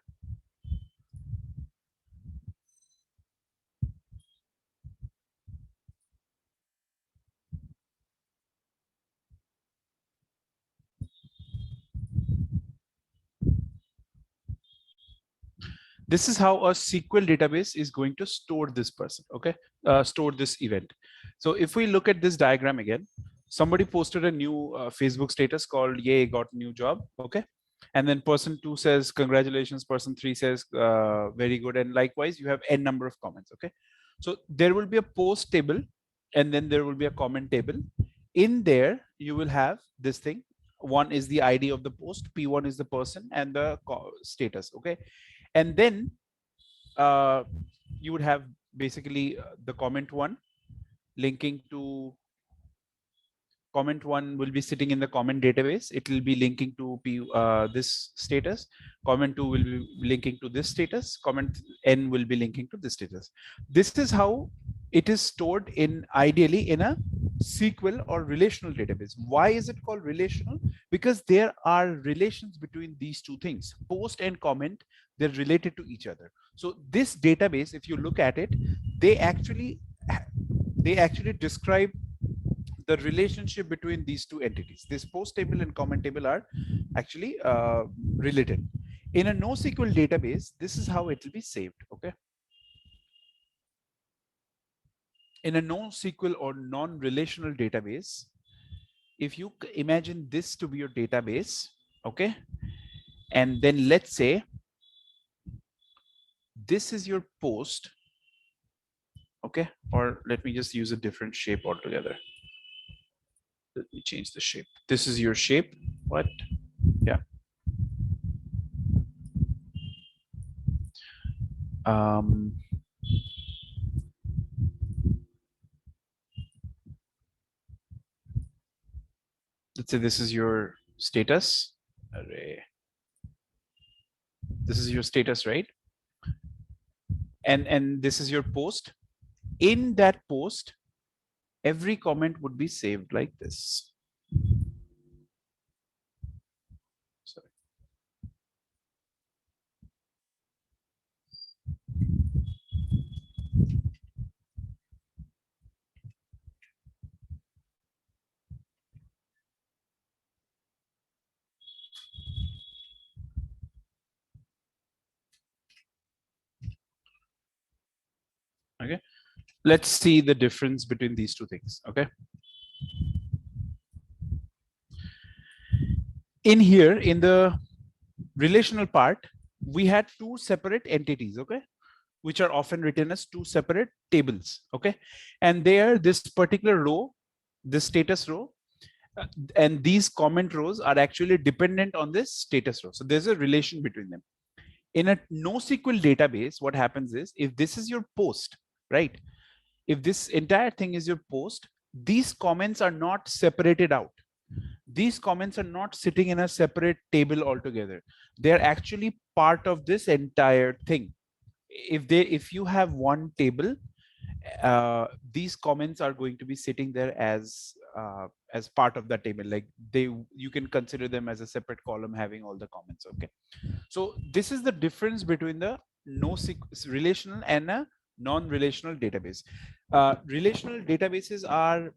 Speaker 1: This is how a SQL database is going to store this person. Okay. Store this event. So if we look at this diagram again, somebody posted a new Facebook status called "Yay, got a new job." Okay. And then person 2 says congratulations, person 3 says very good, and likewise you have n number of comments. Okay. So there will be a post table and then there will be a comment table. In there you will have this thing. One is the ID of the post, P1 is the person, and the status. Okay. And then you would have basically the comment one linking to comment one will be sitting in the comment database. It will be linking to this status. Comment 2 will be linking to this status. Comment n will be linking to this status. This is how it is stored in ideally in a SQL or relational database. Why is it called relational? Because there are relations between these two things. Post and comment, they're related to each other. So this database, if you look at it, they actually describe the relationship between these two entities. This post table and comment table are actually related. In a NoSQL database, this is how it will be saved. Okay. In a NoSQL or non-relational database, if you imagine this to be your database, okay, and then let's say this is your post, okay, or let me just use a different shape altogether. Let me change the shape. This is your shape. What? Yeah. Let's say this is your status array. This is your status, right? And this is your post. In that post, every comment would be saved like this. Sorry. Okay. Let's see the difference between these two things. Okay. In here, in the relational part, we had two separate entities. Okay, which are often written as two separate tables. Okay, and there, this particular row, this status row, and these comment rows are actually dependent on this status row. So there's a relation between them. In a NoSQL database, what happens is, if this is your post, right? If this entire thing is your post, these comments are not separated out. These comments are not sitting in a separate table altogether. They're actually part of this entire thing. If you have one table, these comments are going to be sitting there as as part of that table. Like you can consider them as a separate column having all the comments. Okay, so this is the difference between the relational and a non-relational database. Relational databases are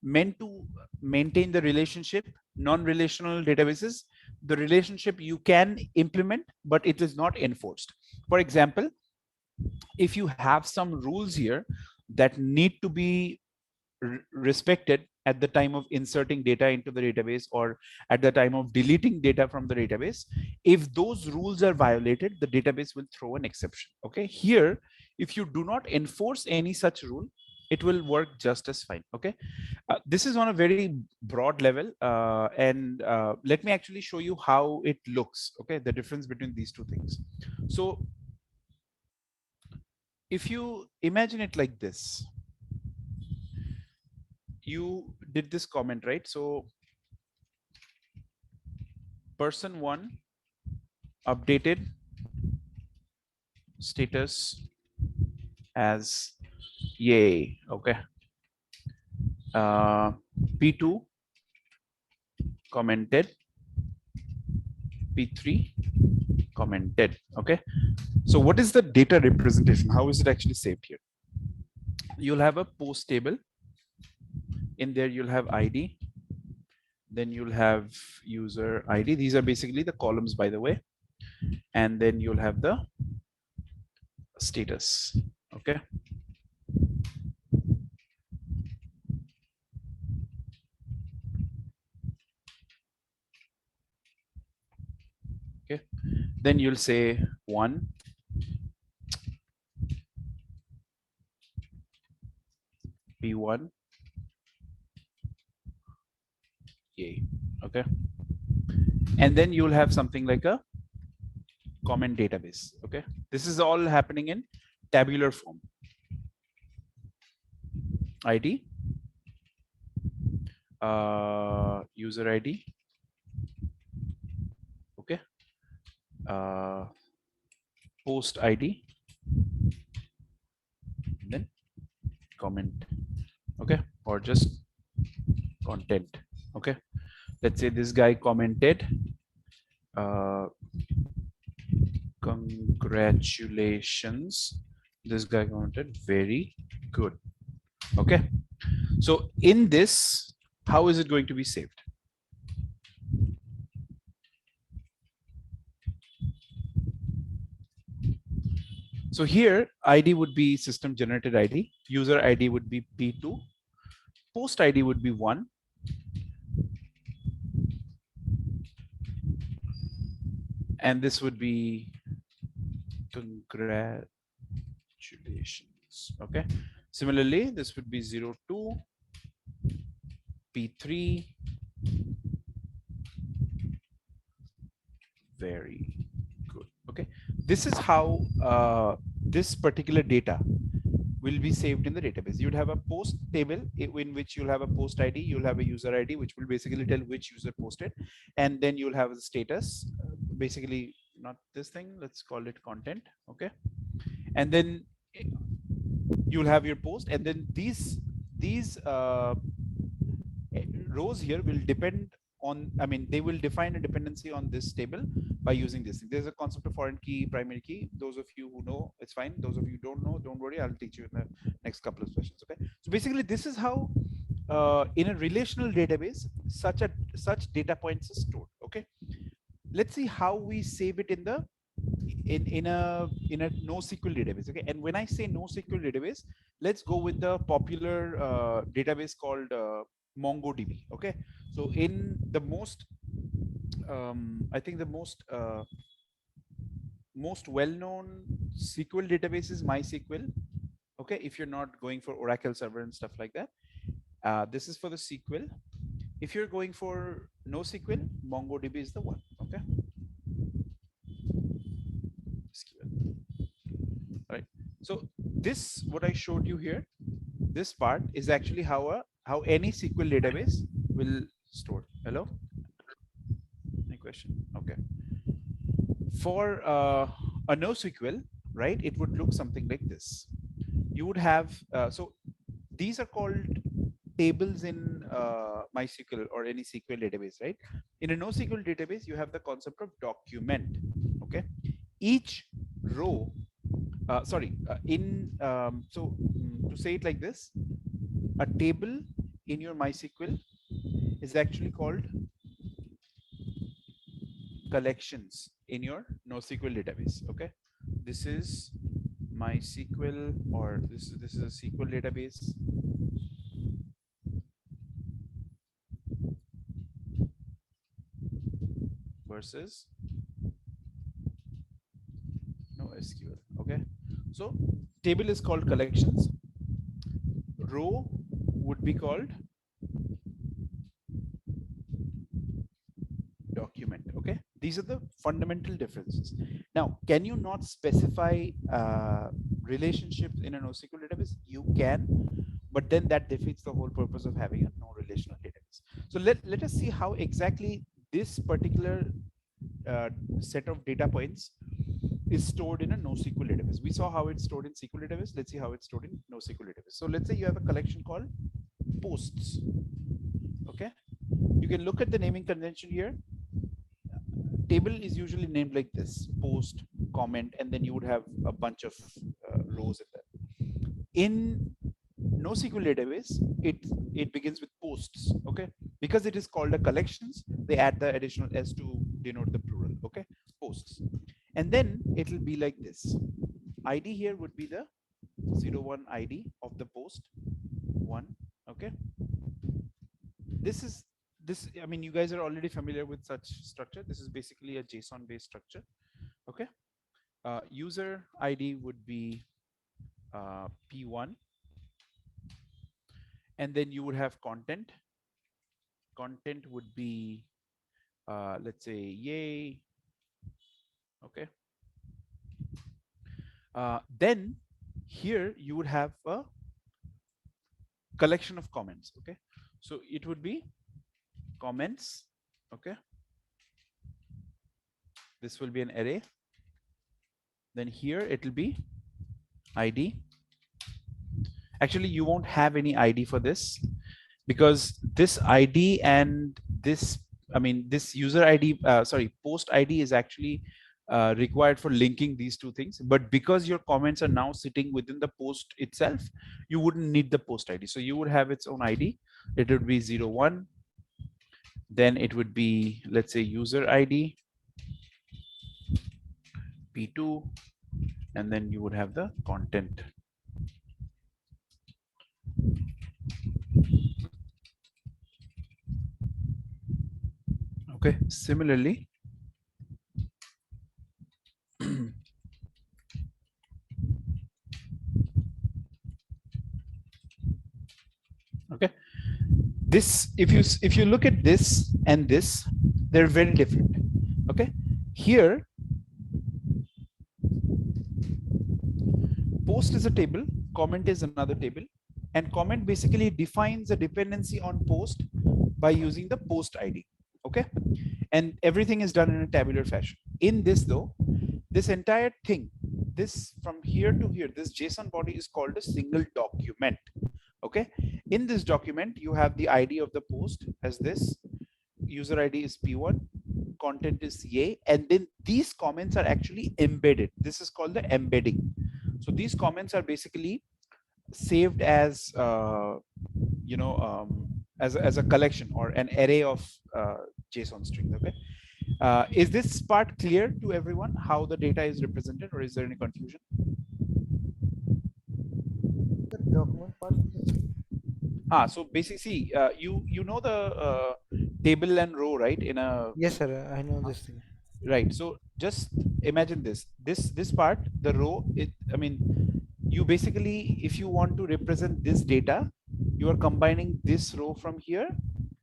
Speaker 1: meant to maintain the relationship. Non-relational databases, the relationship you can implement, but it is not enforced. For example, if you have some rules here that need to be respected at the time of inserting data into the database or at the time of deleting data from the database, if those rules are violated, the database will throw an exception. Okay, here if you do not enforce any such rule, it will work just as fine. Okay, this is on a very broad level, and let me actually show you how it looks. Okay, the difference between these two things. So if you imagine it like this, you did this comment, right? So person one updated status as yay. Okay, p2 commented, p3 commented. Okay, so what is the data representation? How is it actually saved here? You'll have a post table. In there you'll have ID, then you'll have user ID. These are basically the columns, by the way, and then you'll have the status. Okay, okay, then you'll say one, p1 yay. Okay, and then you'll have something like a comment database. Okay, this is all happening in tabular form. ID, user ID, okay, post ID, then comment, okay, or just content. Okay, let's say this guy commented, congratulations. This guy commented very good. Okay, so in this, how is it going to be saved? So here ID would be system generated ID, user ID would be P2, post ID would be 1, and this would be congratulations. Okay, similarly this would be 02, P3, very good. Okay, this is how this particular data will be saved in the database. You'd have a post table in which you'll have a post ID, you'll have a user ID, which will basically tell which user posted, and then you'll have the status, basically not this thing, let's call it content. Okay, and then you'll have your post, and then these rows here will depend on, I mean, they will define a dependency on this table by using this. There's a concept of foreign key, primary key. Those of you who know, it's fine. Those of you who don't know, don't worry, I'll teach you in the next couple of sessions. Okay, so basically this is how in a relational database such data points is stored. Okay, let's see how we save it in the in a NoSQL database. Okay, and when I say NoSQL database, let's go with the popular database called MongoDB. Okay, so in the most I think the most well-known SQL database is MySQL. Okay, if you're not going for Oracle server and stuff like that, this is for the SQL. If you're going for NoSQL, MongoDB is the one. Okay, SQL. All right, so this, what I showed you here, this part is actually how any SQL database will store. Hello, any question? Okay, for a NoSQL, right, it would look something like this. You would have so these are called tables in MySQL or any SQL database, right? In a NoSQL database, you have the concept of document. Okay, each row. To say it like this, a table in your MySQL is actually called collections in your NoSQL database. Okay, this is MySQL, or this is a SQL database. Versus NoSQL. Okay, so table is called collections. Row would be called document. Okay, these are the fundamental differences. Now, can you not specify relationships in a NoSQL database? You can, but then that defeats the whole purpose of having a non-relational database. So let us see how exactly this particular set of data points is stored in a NoSQL database. We saw how it's stored in SQL database. Let's see how it's stored in NoSQL database. So let's say you have a collection called posts. Okay, you can look at the naming convention here. Table is usually named like this: post, comment, and then you would have a bunch of rows in there. In NoSQL database, it begins with posts. Okay, because it is called a collections, they add the additional s to denote the plural. Okay, posts, and then it will be like this. ID here would be the 01 ID of the post 1. Okay, I mean, you guys are already familiar with such structure. This is basically a JSON based structure. Okay, user ID would be P1, and then you would have content. Content would be let's say yay. Okay, then here you would have a collection of comments. Okay, so it would be comments. Okay, this will be an array. Then here it will be ID. Actually, you won't have any ID for this, because this ID and this, I mean, this user ID, post ID is actually required for linking these two things. But because your comments are now sitting within the post itself, you wouldn't need the post ID. So you would have its own ID. It would be 01. Then it would be, let's say, user ID, P2, and then you would have the content. Okay, similarly, okay, this, if you look at this and this, they're very different. Okay, here post is a table, comment is another table, and comment basically defines a dependency on post by using the post ID. Okay, and everything is done in a tabular fashion. In this though, this entire thing, this from here to here, this JSON body is called a single document. Okay, in this document you have the ID of the post as this, user ID is P1, content is yay, and then these comments are actually embedded. This is called the embedding. So these comments are basically saved as as a collection or an array of JSON strings. Okay, is this part clear to everyone, how the data is represented, or is there any confusion?
Speaker 3: The document part.
Speaker 1: So basically, you know the table and row, right? In a
Speaker 3: Yes, sir. I know this thing.
Speaker 1: right. So just imagine this part, the row. I mean, you basically, if you want to represent this data, you are combining this row from here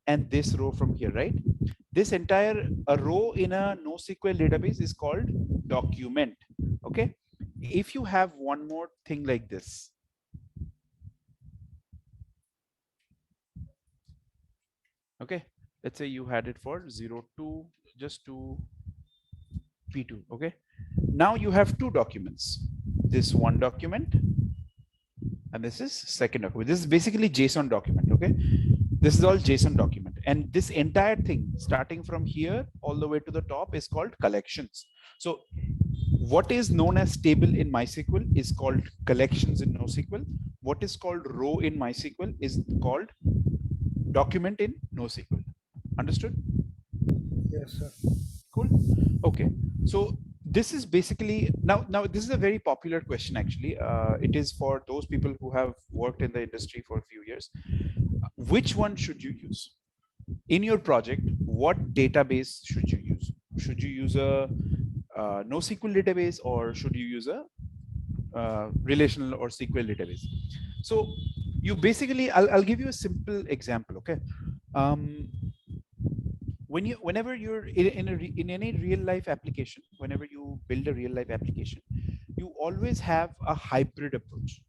Speaker 1: and this row from here, right? This entire row in a NoSQL database is called document. Okay, if you have one more thing like this, okay, let's say you had it for 02, just to P2. Okay, now you have two documents, this one document and this is second document. This is basically JSON document. Okay. Okay, this is all JSON document, and this entire thing starting from here all the way to the top is called collections. So what is known as table in MySQL is called collections in NoSQL. What is called row in MySQL is called document in NoSQL. Understood?
Speaker 3: Yes, sir.
Speaker 1: Cool. Okay. So this is basically now this is a very popular question actually. It is for those people who have worked in the industry for a few years. Which one should you use in your project? What database should you use? Should you use a NoSQL database, or should you use a relational or SQL database? So you basically, I'll give you a simple example. Okay. Um, whenever you're in any real life application, whenever you build a real life application, you always have a hybrid approach.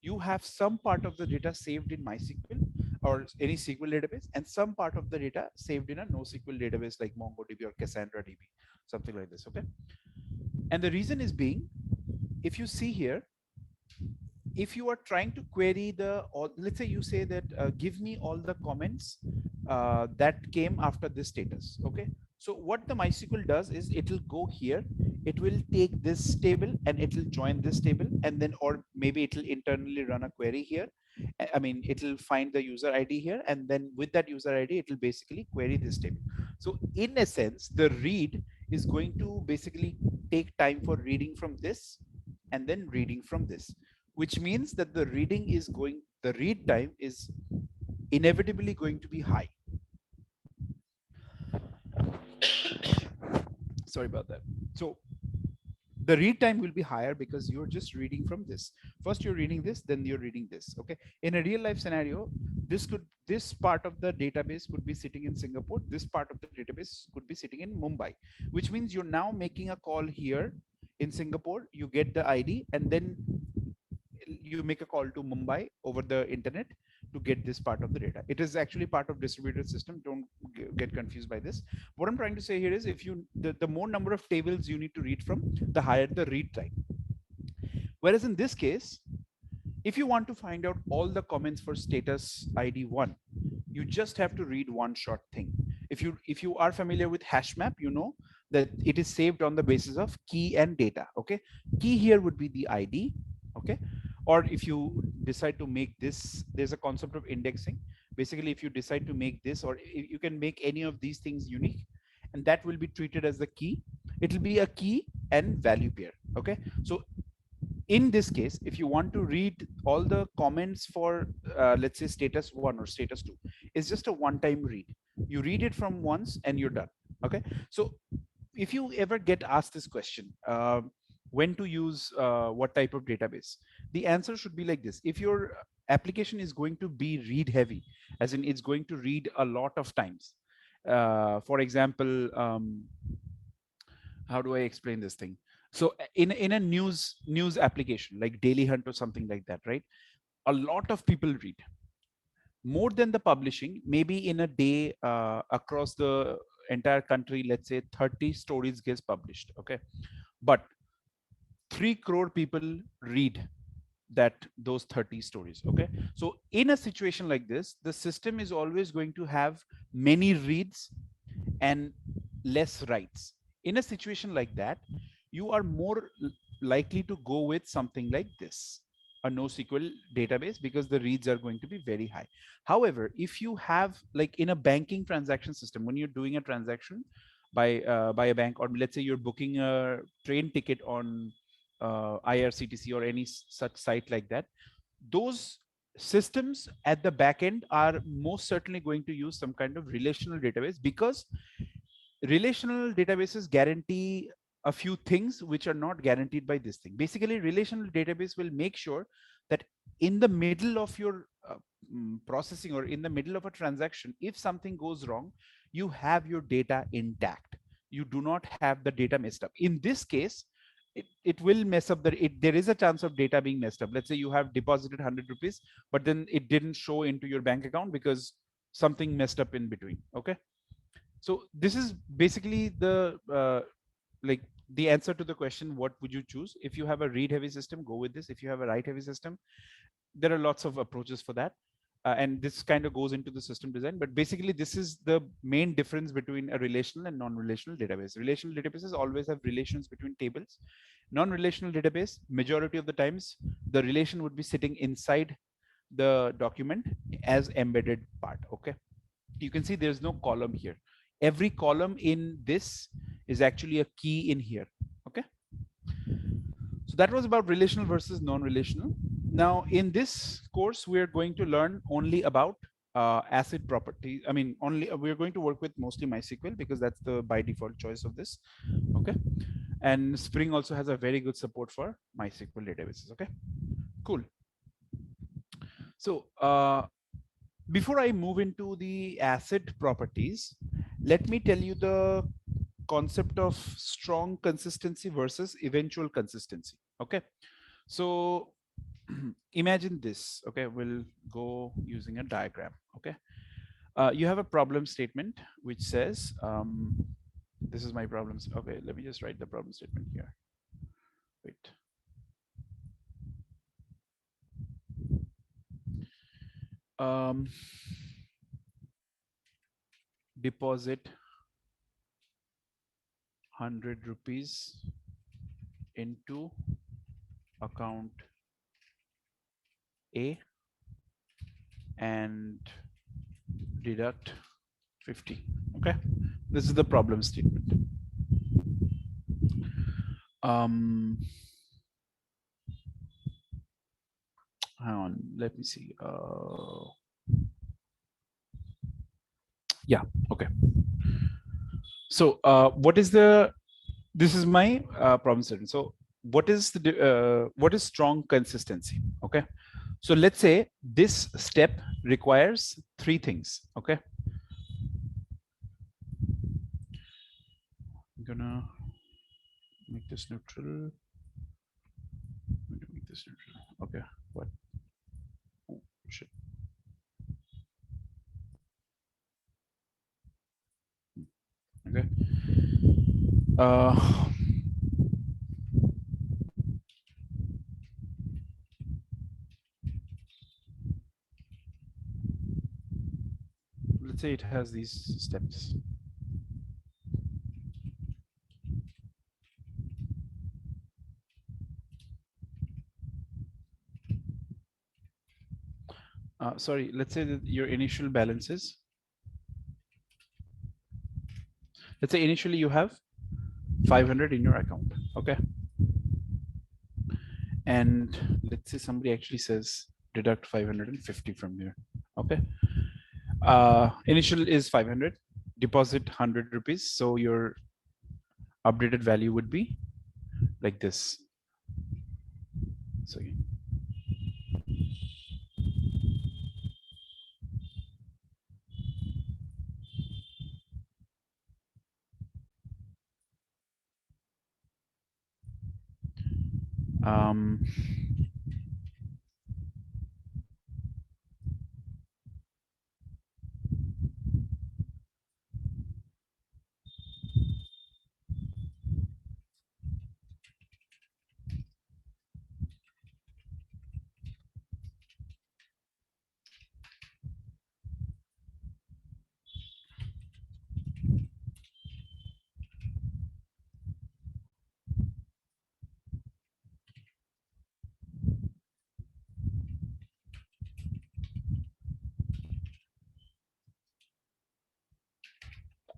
Speaker 1: You have some part of the data saved in MySQL or any SQL database, and some part of the data saved in a NoSQL database like MongoDB or Cassandra DB, something like this. Okay. And the reason is being, if you see here, if you are trying to query the, or let's say you say that give me all the comments that came after this status. Okay, so what the MySQL does is it will go here, it will take this table and it will join this table, and then, or maybe it will internally run a query here. I mean, it will find the user ID here, and then with that user ID it will basically query this table. So in a sense, the read is going to basically take time for reading from this and then reading from this, which means that the read time is inevitably going to be high. Sorry about that. So the read time will be higher because you're just reading from this. First you're reading this, then you're reading this. Okay. In a real life scenario, this part of the database could be sitting in Singapore. This part of the database could be sitting in Mumbai, which means you're now making a call here in Singapore. You get the ID, and then you make a call to Mumbai over the internet to get this part of the data. It is actually part of distributed system. Don't get confused by this. What I'm trying to say here is, if you the more number of tables you need to read from, the higher the read time. Whereas in this case, if you want to find out all the comments for status ID 1, you just have to read one short thing. If you are familiar with hash map, you know that it is saved on the basis of key and data. Okay, key here would be the ID. Okay, or if you decide to make this, there's a concept of indexing. Basically, if you decide to make this, or you can make any of these things unique, and that will be treated as the key. It will be a key and value pair. Okay, so in this case, if you want to read all the comments for let's say status 1 or status 2, it's just a one-time read. You read it from once and you're done. Okay, so if you ever get asked this question, when to use what type of database, the answer should be like this. If your application is going to be read heavy, as in it's going to read a lot of times, for example, how do I explain this thing? So in a news application like Daily Hunt or something like that, right? A lot of people read more than the publishing. Maybe in a day, across the entire country, let's say 30 stories gets published. Okay, but 3 crore people read those 30 stories. Okay, so in a situation like this, the system is always going to have many reads and less writes. In a situation like that, you are more likely to go with something like this, a NoSQL database, because the reads are going to be very high. However, if you have, like in a banking transaction system, when you're doing a transaction by a bank, or let's say you're booking a train ticket on IRCTC or any such site like that, those systems at the back end are most certainly going to use some kind of relational database, because relational databases guarantee a few things which are not guaranteed by this thing. Basically, relational database will make sure that in the middle of your processing, or in the middle of a transaction, if something goes wrong, you have your data intact. You do not have the data messed up. In this case, it will mess up there is a chance of data being messed up. Let's say you have deposited 100 rupees, but then it didn't show into your bank account because something messed up in between. Okay, so this is basically like the answer to the question, what would you choose? If you have a read heavy system, go with this. If you have a write heavy system, there are lots of approaches for that. and this kind of goes into the system design, but basically this is the main difference between a relational and non-relational database. Relational databases always have relations between tables. Non-relational database, majority of the times, the relation would be sitting inside the document as embedded part. Okay, you can see there's no column here. Every column in this is actually a key in here. Okay, so that was about relational versus non-relational. Now in this course, we're going to learn only about ACID properties. I mean, only we're going to work with mostly MySQL because that's the by default choice of this. Okay, and Spring also has a very good support for MySQL databases. Okay, cool. So before I move into the ACID properties, let me tell you the concept of strong consistency versus eventual consistency. Okay, so imagine this. Okay, we'll go using a diagram. Okay, you have a problem statement which says this is my problems. Okay, let me just write the problem statement here. Wait. Deposit 100 rupees into account A and deduct 50. Okay, this is the problem statement. Hang on, let me see. Yeah, okay. So what is the, this is my problem statement. So what is the what is strong consistency? Okay, so let's say this step requires 3 things. Okay, I'm gonna make this neutral. I'm gonna make this neutral. Okay, what? Oh, shit. Okay. Let's say it has these steps. Sorry, let's say that your initial balance is, let's say initially you have 500 in your account. Okay, and let's say somebody actually says deduct 550 from here. Okay, initial is 500, deposit 100 rupees, so your updated value would be like this. So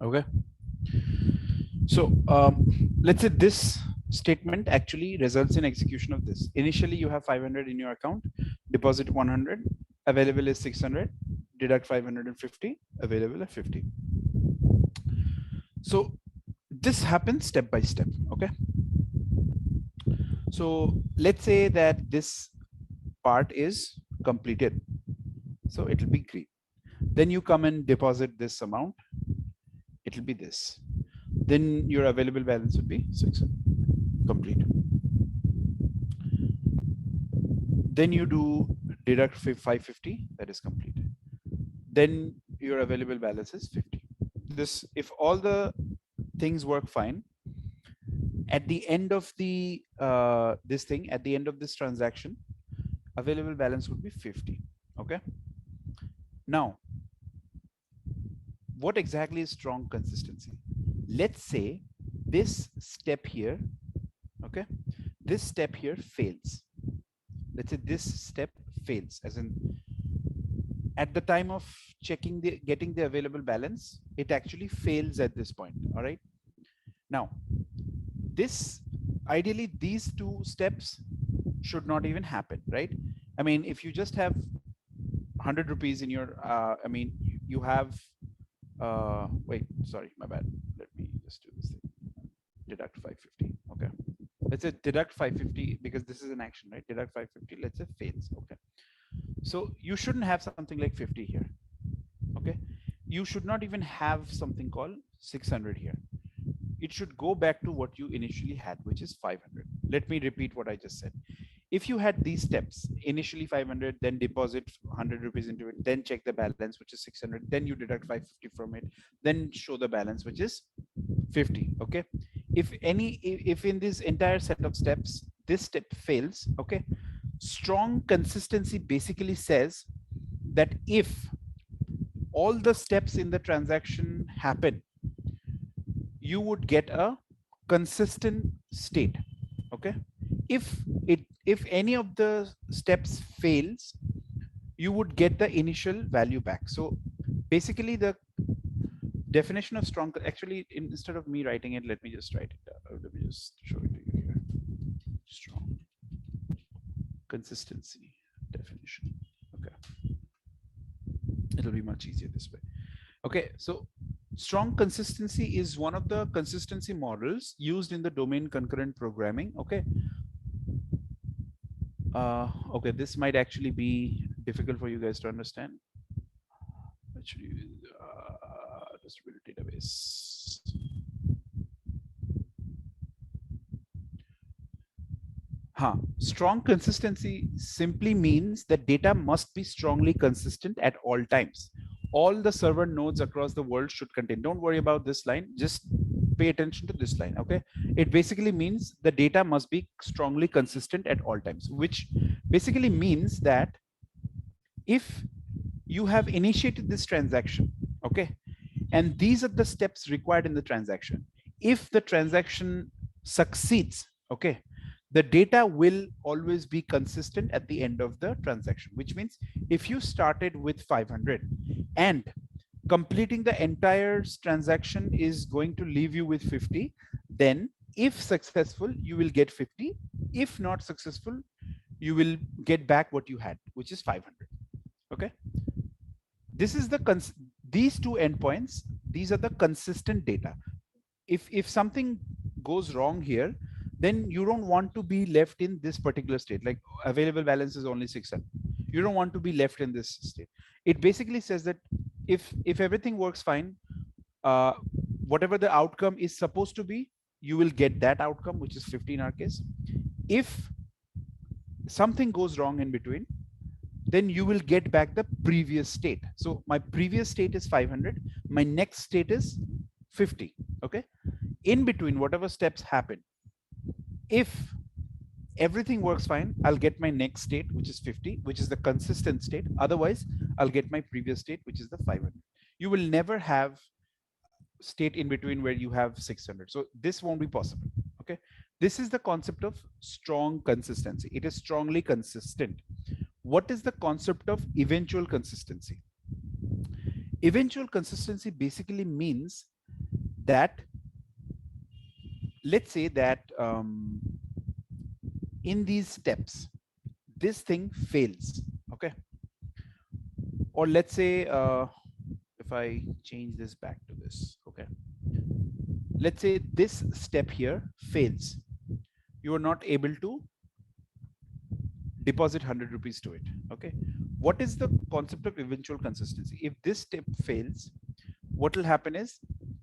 Speaker 1: okay, so let's say this statement actually results in execution of this. Initially you have 500 in your account, deposit 100, available is 600, deduct 550, available at 50. So this happens step by step. Okay, so let's say that this part is completed, so it will be green. Then you come and deposit this amount, it will be this. Then your available balance would be 600, complete. Then you do deduct 550, that is complete. Then your available balance is 50. This, if all the things work fine, at the end of the at the end of this transaction, available balance would be 50. Okay, Now, what exactly is strong consistency? Let's say this step here, okay, this step here fails. Let's say this step fails, as in at the time of checking the getting the available balance, it actually fails at this point. All right. Now, this ideally these two steps should not even happen, right? I mean, if you just have 100 rupees in your, I mean, you have, wait, sorry, my bad. Let me just do this thing. Deduct 550. Okay. Let's say deduct 550 because this is an action, right? Deduct 550. Let's say fails. Okay. So you shouldn't have something like 50 here. Okay. You should not even have something called 600 here. It should go back to what you initially had, which is 500. Let me repeat what I just said. If you had these steps, initially 500, then deposit 100 rupees into it, then check the balance, which is 600, then you deduct 550 from it, then show the balance, which is 50. Okay. If in this entire set of steps, this step fails, okay, strong consistency basically says that if all the steps in the transaction happen, you would get a consistent state. Okay. If any of the steps fails, you would get the initial value back. So basically the definition of strong, actually instead of me writing it, let me just write it down. Let me just show it to you here. Strong consistency definition. Okay. It'll be much easier this way. Okay, so strong consistency is one of the consistency models used in the domain concurrent programming. Okay. Okay, this might actually be difficult for you guys to understand. Actually, distributed database. Strong consistency simply means that data must be strongly consistent at all times. All the server nodes across the world should contain. Don't worry about this line. Just pay attention to this line. Okay. It basically means the data must be strongly consistent at all times, which basically means that if you have initiated this transaction, okay, and these are the steps required in the transaction. If the transaction succeeds, okay, the data will always be consistent at the end of the transaction, which means if you started with 500 and completing the entire transaction is going to leave you with 50, then if successful, you will get 50. If not successful, you will get back what you had, which is 500. Okay. This is these two endpoints. These are the consistent data. If something goes wrong here, then you don't want to be left in this particular state. Like available balance is only 600. You don't want to be left in this state. It basically says that if everything works fine, whatever the outcome is supposed to be, you will get that outcome, which is 50 in our case. If something goes wrong in between, then you will get back the previous state. So my previous state is 500. My next state is 50. Okay. In between, whatever steps happen, if everything works fine, I'll get my next state, which is 50, which is the consistent state. Otherwise, I'll get my previous state, which is the 500. You will never have state in between where you have 600. So this won't be possible. Okay. This is the concept of strong consistency. It is strongly consistent. What is the concept of eventual consistency? Eventual consistency basically means that, let's say that in these steps, this thing fails. Okay. Or let's say if I change this back to this. Okay. Let's say this step here fails. You are not able to deposit 100 rupees to it. Okay. What is the concept of eventual consistency? If this step fails, what will happen is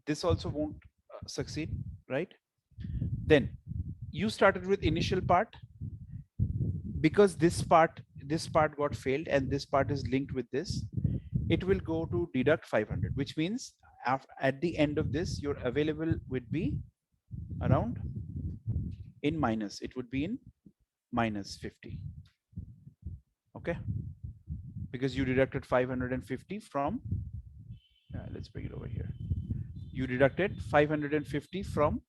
Speaker 1: this also won't succeed, right? Then you started with initial part, because this part got failed and this part is linked with this, it will go to deduct 500, which means at the end of this, your available would be around in minus, it would be in minus 50. Okay. because you deducted 550 from, let's bring it over here. You deducted 550 from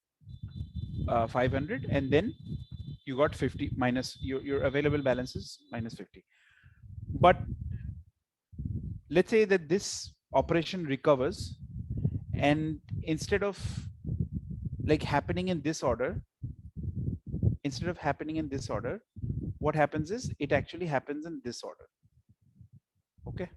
Speaker 1: 500, and then you got 50 minus your available balance is minus 50. But let's say that this operation recovers, and instead of like happening in this order, what happens is it actually happens in this order. Okay.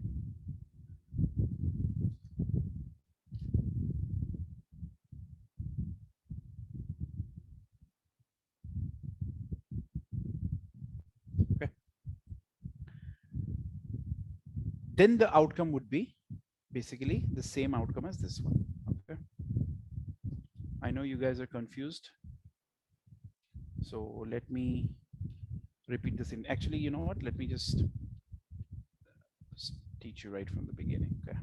Speaker 1: Okay. Then the outcome would be basically the same outcome as this one. Okay. I know you guys are confused, so let me repeat this in. Actually, you know what? Let me just teach you right from the beginning. Okay.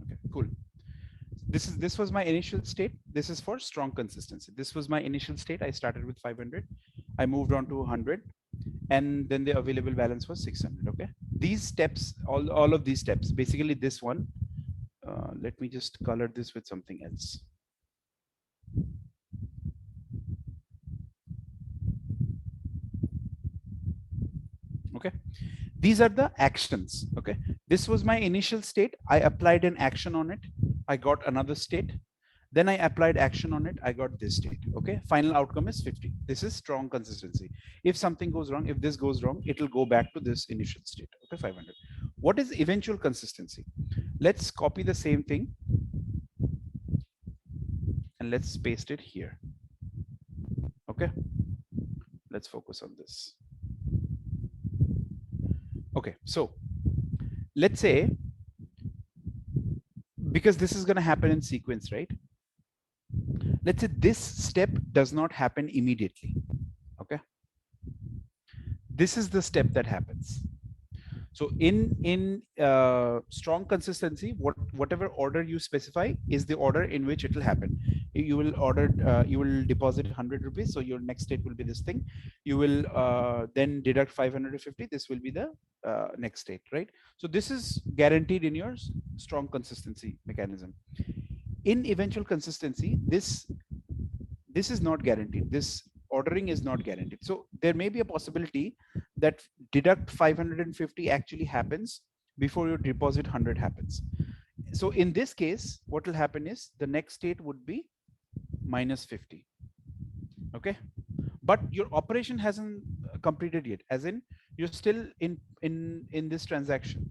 Speaker 1: Okay. Cool. This was my initial state. This is for strong consistency. This was my initial state. I started with 500. I moved on to 100, and then the available balance was 600. Okay. These steps, all of these steps, basically this one. Let me just color this with something else. Okay. These are the actions. Okay. This was my initial state. I applied an action on it. I got another state. Then I applied action on it. I got this state. Okay. Final outcome is 50. This is strong consistency. If something goes wrong, if this goes wrong, it will go back to this initial state. Okay. 500. What is eventual consistency? Let's copy the same thing and let's paste it here. Okay. Let's focus on this. Okay. So let's say, because this is going to happen in sequence, right? Let's say this step does not happen immediately. Okay. This is the step that happens. So in strong consistency, whatever order you specify is the order in which it will happen. You will deposit 100 rupees. So your next state will be this thing. You will then deduct 550. This will be the next state, right? So this is guaranteed in your strong consistency mechanism. In eventual consistency, this is not guaranteed. This ordering is not guaranteed. So there may be a possibility that deduct 550 actually happens before your deposit 100 happens. So in this case, what will happen is the next state would be minus 50. Okay. But your operation hasn't completed yet, as in you're still in this transaction.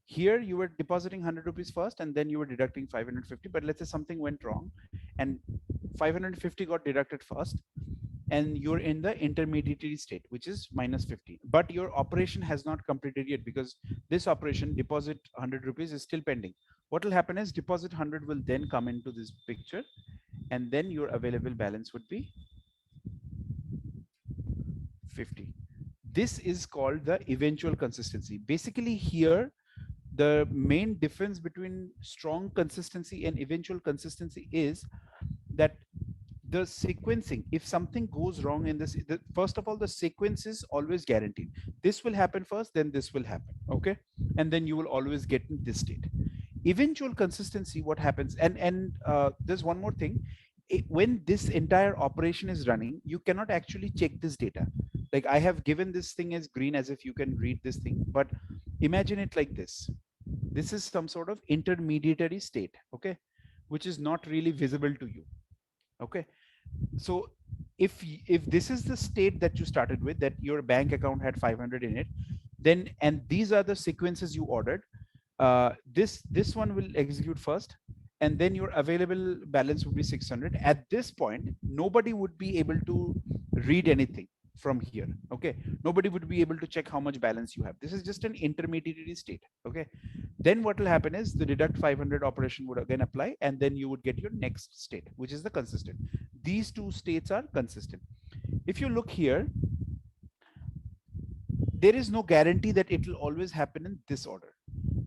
Speaker 1: Here you were depositing 100 rupees first, and then you were deducting 550. But let's say something went wrong and 550 got deducted first, and you're in the intermediary state, which is minus 50. But your operation has not completed yet, because this operation, deposit 100 rupees, is still pending. What will happen is deposit 100 will then come into this picture, and then your available balance would be 50. This is called the eventual consistency. Basically here, the main difference between strong consistency and eventual consistency is that the sequencing, if something goes wrong in this, first of all, the sequence is always guaranteed. This will happen first, then this will happen. Okay. And then you will always get in this state. Eventual consistency, what happens, and there's one more thing. When this entire operation is running, you cannot actually check this data. Like I have given this thing as green as if you can read this thing, but imagine it like this. This is some sort of intermediary state, okay, which is not really visible to you. Okay. So if this is the state that you started with, that your bank account had 500 in it, then, and these are the sequences you ordered, this one will execute first, and then your available balance would be 600. At this point, nobody would be able to read anything from here. Okay. Nobody would be able to check how much balance you have. This is just an intermediary state. Okay. Then what will happen is the deduct 500 operation would again apply, and then you would get your next state, which is the consistent. These two states are consistent. If you look here, there is no guarantee that it will always happen in this order.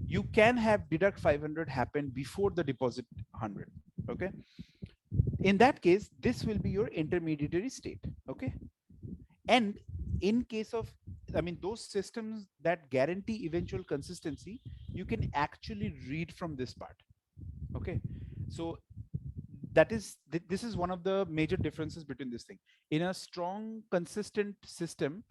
Speaker 1: You can have deduct 500 happen before the deposit 100. Okay. In that case, this will be your intermediary state. Okay. And in case of I mean, those systems that guarantee eventual consistency, you can actually read from this part. Okay, so that is this is one of the major differences between this thing. In a strong, consistent system,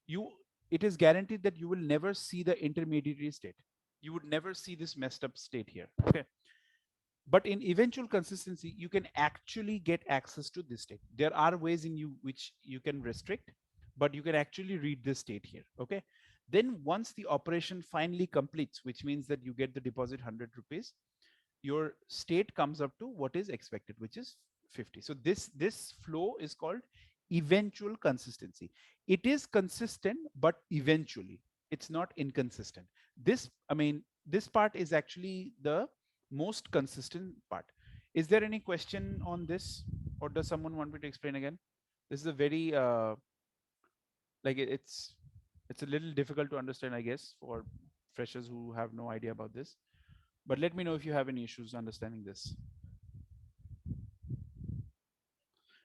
Speaker 1: you it is guaranteed that you will never see the intermediary state. You would never see this messed up state here. Okay, but in eventual consistency, you can actually get access to this state. There are ways in you which you can restrict, but you can actually read this state here. Okay, then once the operation finally completes, which means that you get the deposit 100 rupees, your state comes up to what is expected, which is 50. So this flow is called eventual consistency. It is consistent, but eventually it's not inconsistent. This, I mean, this part is actually the most consistent part. Is there any question on this, or does someone want me to explain again? This is a very like it's a little difficult to understand, I guess, for freshers who have no idea about this. But let me know if you have any issues understanding this.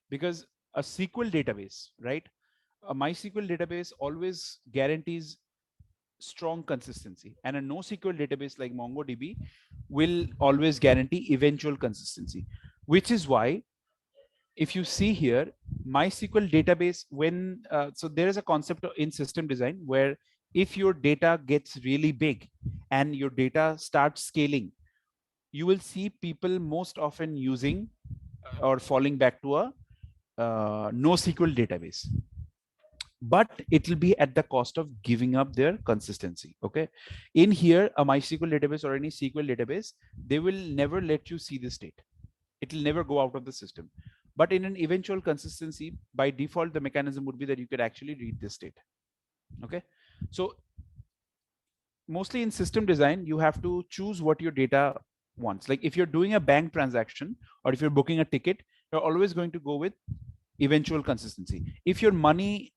Speaker 1: Because a SQL database, right? A MySQL database always guarantees strong consistency, and a NoSQL database like MongoDB will always guarantee eventual consistency, which is why if you see here, MySQL database, when so there is a concept in system design where if your data gets really big and your data starts scaling, you will see people most often using or falling back to a NoSQL database, but it will be at the cost of giving up their consistency. Okay, in here, a MySQL database or any SQL database, they will never let you see the state. It will never go out of the system. But in an eventual consistency, by default, the mechanism would be that you could actually read this state. Okay, so mostly in system design, you have to choose what your data wants. Like if you're doing a bank transaction or if you're booking a ticket, you're always going to go with eventual consistency. If your money,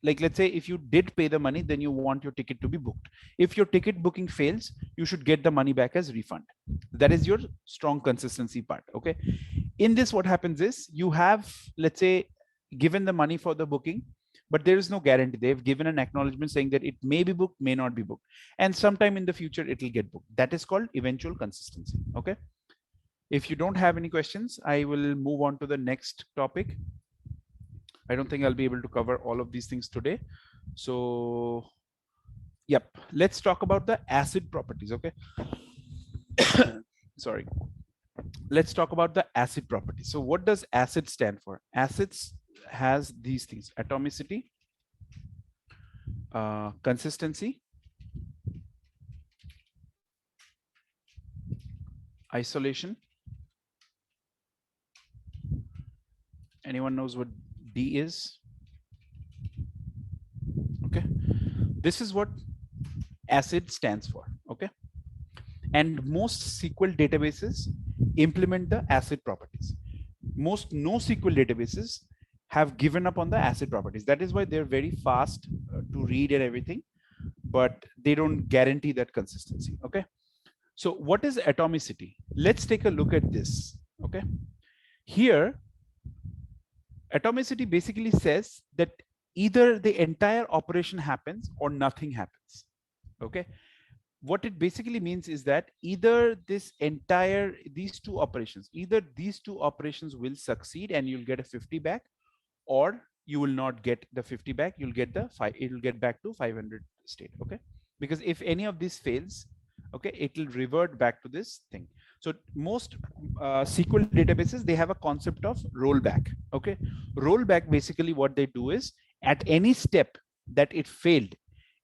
Speaker 1: like let's say if you did pay the money, then you want your ticket to be booked. If your ticket booking fails, you should get the money back as refund. That is your strong consistency part. Okay, in this what happens is you have, let's say, given the money for the booking, but there is no guarantee. They've given an acknowledgement saying that it may be booked, may not be booked, and sometime in the future it will get booked. That is called eventual consistency. Okay, if you don't have any questions, I will move on to the next topic. I don't think I'll be able to cover all of these things today. So, yep, let's talk about the acid properties. Okay. Sorry. Let's talk about the acid properties. So what does acid stand for? Acids has these things: atomicity, consistency, isolation. Anyone knows what D is? Okay. This is what acid stands for. Okay. And most SQL databases implement the acid properties. Most NoSQL databases have given up on the acid properties. That is why they're very fast to read and everything, but they don't guarantee that consistency. Okay. So what is atomicity? Let's take a look at this. Okay. Here, atomicity basically says that either the entire operation happens or nothing happens. Okay. What it basically means is that either these two operations will succeed and you'll get a 50 back, or you will not get the 50 back. You'll get it will get back to 500 state. Okay, because if any of this fails, okay, it will revert back to this thing. So most SQL databases, they have a concept of rollback. Okay, rollback, basically what they do is at any step that it failed,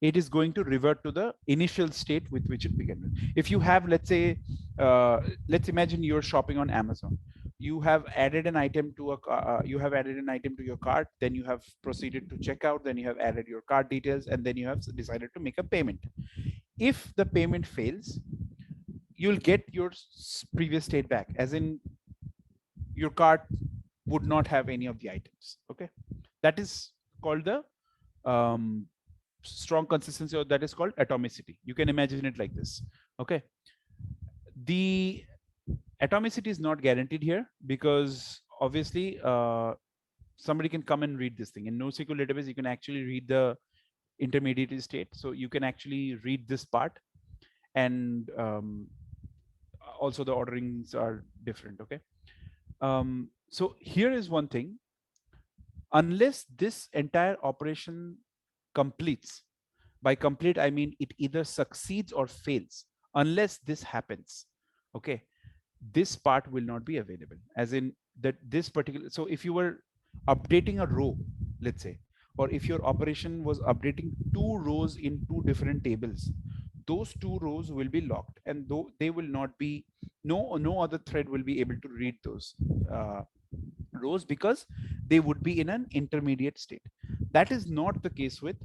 Speaker 1: it is going to revert to the initial state with which it began with. If you have, let's say, let's imagine you're shopping on Amazon. You have added an item to your cart, then you have proceeded to checkout, then you have added your cart details, and then you have decided to make a payment. If the payment fails, you'll get your previous state back, as in your cart would not have any of the items. Okay, that is called the strong consistency, or that is called atomicity. You can imagine it like this. Okay, the atomicity is not guaranteed here because obviously somebody can come and read this thing. In NoSQL database, you can actually read the intermediate state. So you can actually read this part, and also the orderings are different. Okay. So here is one thing: unless this entire operation completes, by complete I mean it either succeeds or fails, unless this happens, okay, this part will not be available, as in that this particular. So if you were updating a row, let's say, or if your operation was updating two rows in two different tables, those two rows will be locked, and though they will not be, no other thread will be able to read those uh, rows, because they would be in an intermediate state. That is not the case with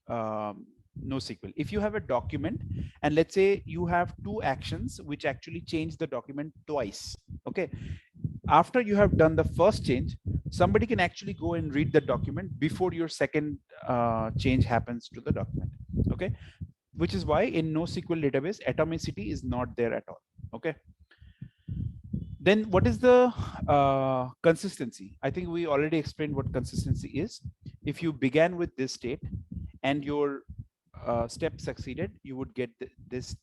Speaker 1: NoSQL. If you have a document, and let's say you have two actions which actually change the document twice, okay, after you have done the first change, somebody can actually go and read the document before your second change happens to the document, okay, which is why in NoSQL database atomicity is not there at all. Okay. Then what is the consistency? I think we already explained what consistency is. If you began with this state and your step succeeded, you would get this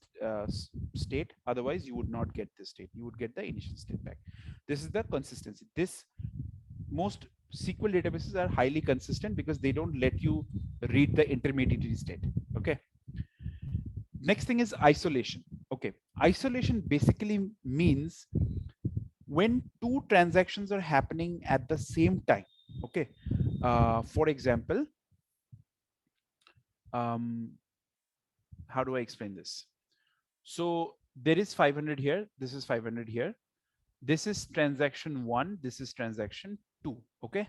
Speaker 1: state. Otherwise, you would not get this state. You would get the initial state back. This is the consistency. This most SQL databases are highly consistent because they don't let you read the intermediary state. Okay. Next thing is isolation. Okay. Isolation basically means when two transactions are happening at the same time. Okay. For example, how do I explain this? So there is 500 here. This is 500 here. This is transaction one. This is transaction two. Okay.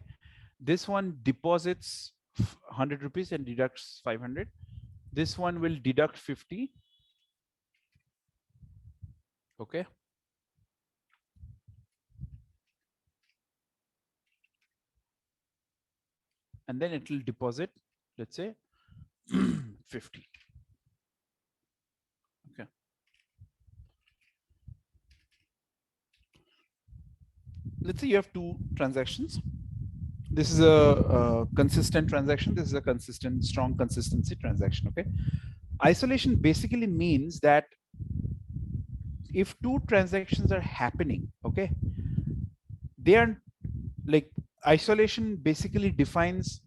Speaker 1: This one deposits 100 rupees and deducts 500. This one will deduct 50. Okay. And then it will deposit, let's say, 50. Okay. Let's say you have two transactions. This is a consistent transaction. This is a consistent, strong consistency transaction. Okay. Isolation basically means that if two transactions are happening, okay, they are like, isolation basically defines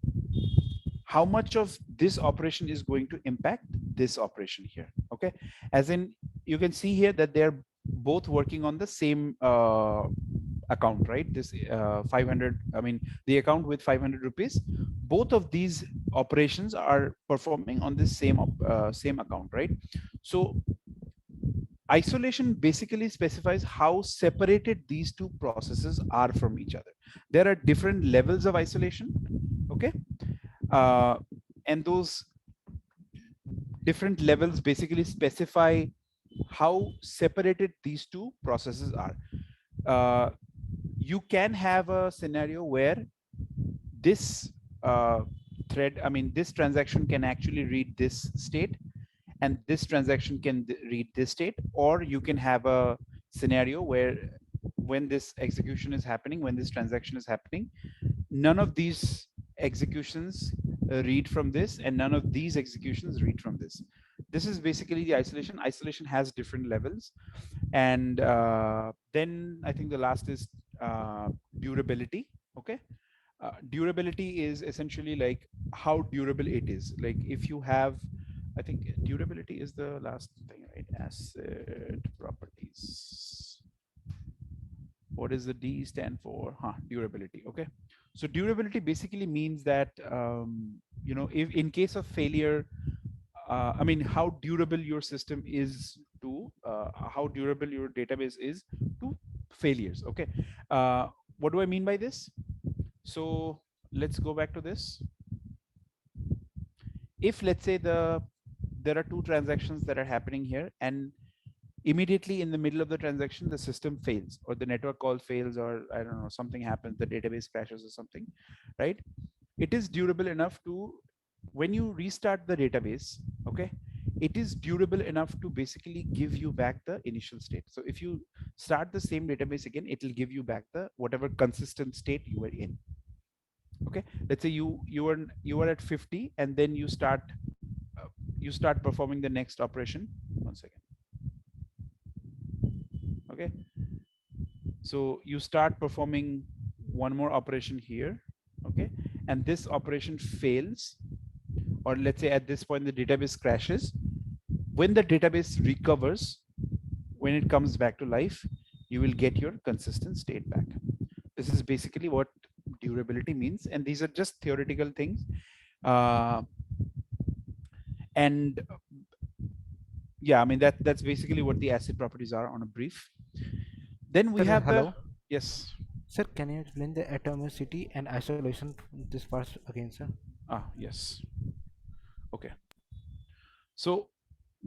Speaker 1: how much of this operation is going to impact this operation here. Okay. As in, you can see here that they're both working on the same account, right? This 500, I mean, the account with 500 rupees, both of these operations are performing on this same account, right? So isolation basically specifies how separated these two processes are from each other. There are different levels of isolation. Okay. And those different levels basically specify how separated these two processes are. You can have a scenario where this thread, I mean, this transaction can actually read this state, and this transaction can read this state, or you can have a scenario where when this execution is happening, when this transaction is happening, none of these executions read from this, and none of these executions read from this. This is basically the isolation. Isolation has different levels. And then I think the last is durability. Okay. Durability is essentially like how durable it is. Like if you have, I think durability is the last thing, right? Asset properties. What does the D stand for? Durability. Okay. So durability basically means that, you know, if in case of failure, I mean, how durable your system is to, how durable your database is to failures. Okay. What do I mean by this? So let's go back to this. If let's say there are two transactions that are happening here, and immediately in the middle of the transaction, the system fails, or the network call fails, or I don't know, something happens, the database crashes or something, right? It is durable enough to, when you restart the database, okay, it is durable enough to basically give you back the initial state. So if you start the same database again, it will give you back the whatever consistent state you were in. Okay, let's say you were at 50, and then you start you start performing the next operation. 1 second. Okay, so you start performing one more operation here. Okay, and this operation fails, or let's say at this point the database crashes. When the database recovers, when it comes back to life, you will get your consistent state back. This is basically what durability means, and these are just theoretical things. And yeah, I mean that's basically what the acid properties are on a brief. Then we
Speaker 3: Sir,
Speaker 1: have
Speaker 3: hello.
Speaker 1: yes.
Speaker 3: Sir, can you explain the atomicity and isolation this part again, sir?
Speaker 1: Yes. Okay. So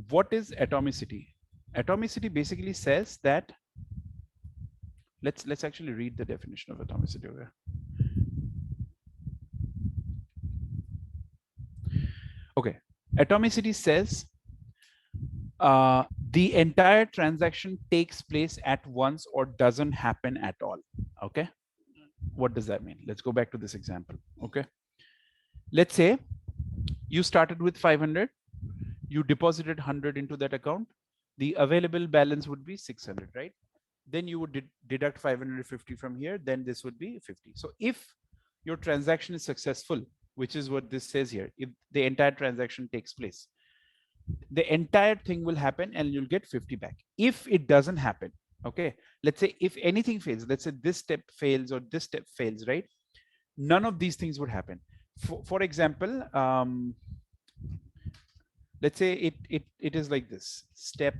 Speaker 1: what is atomicity? Atomicity basically says that let's actually read the definition of atomicity over here. Okay. Atomicity says the entire transaction takes place at once or doesn't happen at all. Okay. What does that mean? Let's go back to this example. Okay. Let's say you started with 500, you deposited 100 into that account. The available balance would be 600, right? Then you would deduct 550 from here. Then this would be 50. So if your transaction is successful, which is what this says here, if the entire transaction takes place, the entire thing will happen and you'll get 50 back. If it doesn't happen, okay, let's say if anything fails, let's say this step fails or this step fails, right? None of these things would happen. For example, let's say it is like this: step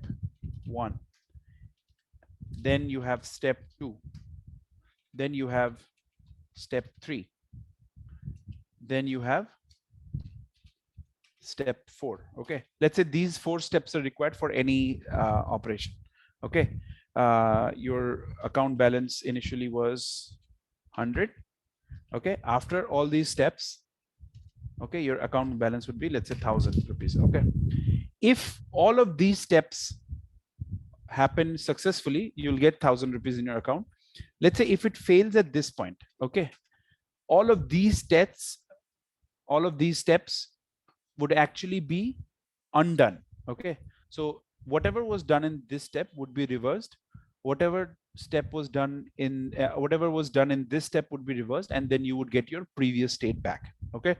Speaker 1: 1, then you have step 2, then you have step 3, then you have step 4. Okay, let's say these 4 steps are required for any operation. Okay, your account balance initially was 100. Okay, after all these steps, okay, your account balance would be, let's say, 1,000 rupees. Okay, if all of these steps happen successfully, you'll get 1,000 rupees in your account. Let's say if it fails at this point, okay, all of these steps would actually be undone. Okay, so whatever was done in this step would be reversed. Whatever was done in this step would be reversed, and then you would get your previous state back. Okay,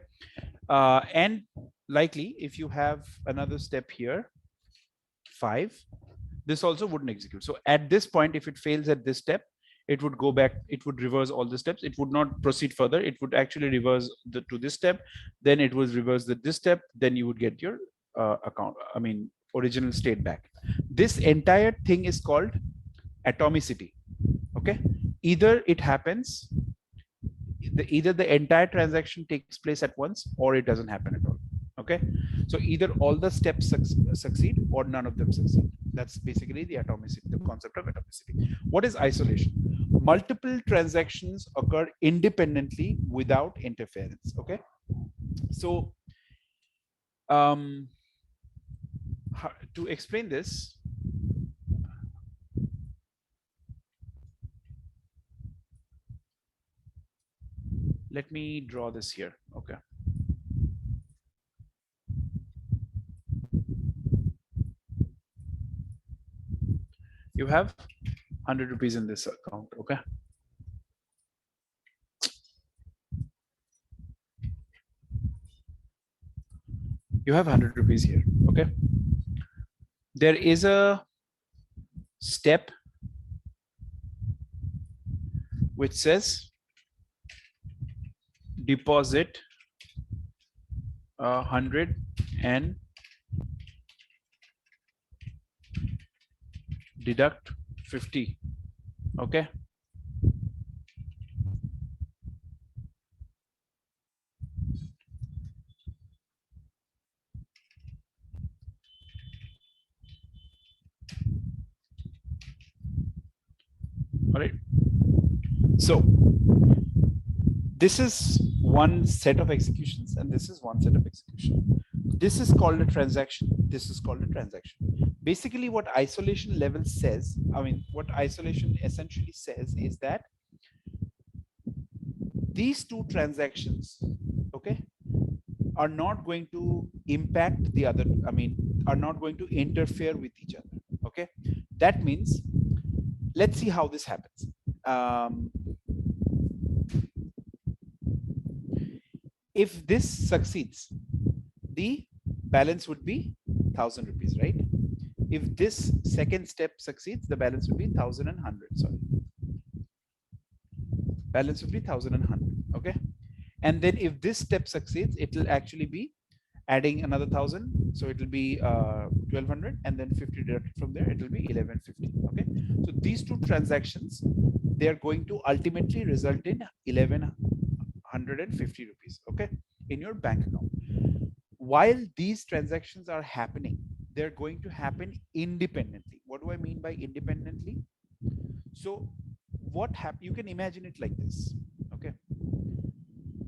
Speaker 1: and likely if you have another step here, 5, this also wouldn't execute. So at this point, if it fails at this step, it would go back, it would reverse all the steps, it would not proceed further, it would actually reverse to this step, then it was reverse this step, then you would get your original state back. This entire thing is called atomicity. Okay, either it happens, either the entire transaction takes place at once or it doesn't happen at all. Okay, so either all the steps succeed or none of them succeed. That's basically the atomicity, the concept of atomicity. What is isolation? Multiple transactions occur independently without interference. Okay, so to explain this, let me draw this here. Okay, you have 100 rupees in this account. Okay, you have 100 rupees here. Okay, there is a step which says deposit 100 and deduct 50. Okay, all right, so this is one set of executions and this is one set of execution. This is called a transaction, this is called a transaction. Basically what isolation level says, what isolation essentially says is that these two transactions, okay, are not going to impact the other, I mean, are not going to interfere with each other. Okay, that means let's see how this happens. If this succeeds, the balance would be 1,000 rupees, right? If this second step succeeds, the balance would be 1,100. Sorry, balance would be 1,100. Okay, and then if this step succeeds, it will actually be adding another 1,000, so it will be 1,200, and then 50 deducted from there, it will be 1,150. Okay, so these two transactions, they are going to ultimately result in 1,150 rupees. Okay, in your bank account. While these transactions are happening, they're going to happen independently. What do I mean by independently? So what happen? You can imagine it like this. Okay,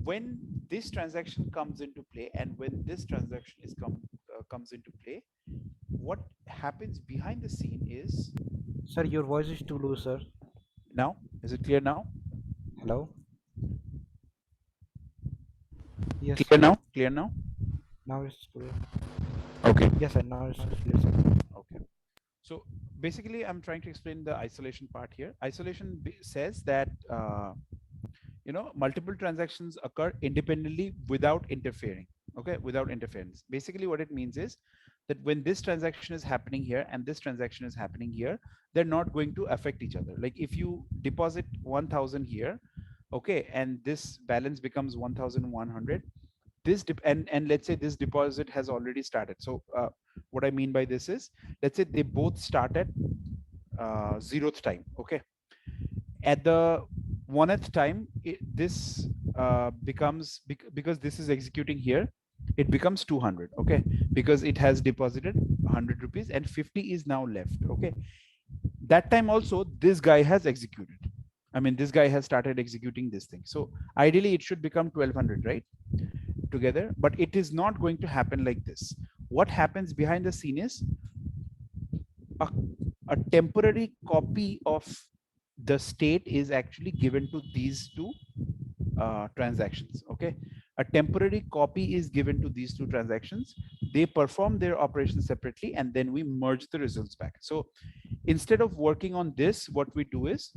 Speaker 1: when this transaction comes into play and when this transaction comes into play, what happens behind the scene is,
Speaker 3: Sir, your voice is too low, sir.
Speaker 1: now is it clear now?
Speaker 3: Hello? Yes,
Speaker 1: Clear
Speaker 3: sir.
Speaker 1: now? Clear now?
Speaker 3: Now it's clear.
Speaker 1: Okay.
Speaker 3: Yes, sir. Now it's clear, sir.
Speaker 1: Okay. So basically, I'm trying to explain the isolation part here. Isolation says that multiple transactions occur independently without interfering. Okay, without interference. Basically, what it means is that when this transaction is happening here and this transaction is happening here, they're not going to affect each other. Like if you deposit 1,000 here, okay, and this balance becomes 1,100, this and let's say this deposit has already started. So what I mean by this is, let's say they both start at 0th time. Okay, at the 1th time, this becomes, because this is executing here, it becomes 200. Okay, because it has deposited 100 rupees and 50 is now left. Okay, that time also this guy has executed, I mean this guy has started executing this thing. So ideally it should become 1,200, right, together, but it is not going to happen like this. What happens behind the scene is a, a temporary copy of the state is actually given to these two transactions. Okay, a temporary copy is given to these two transactions. They perform their operations separately and then we merge the results back. So instead of working on this, what we do is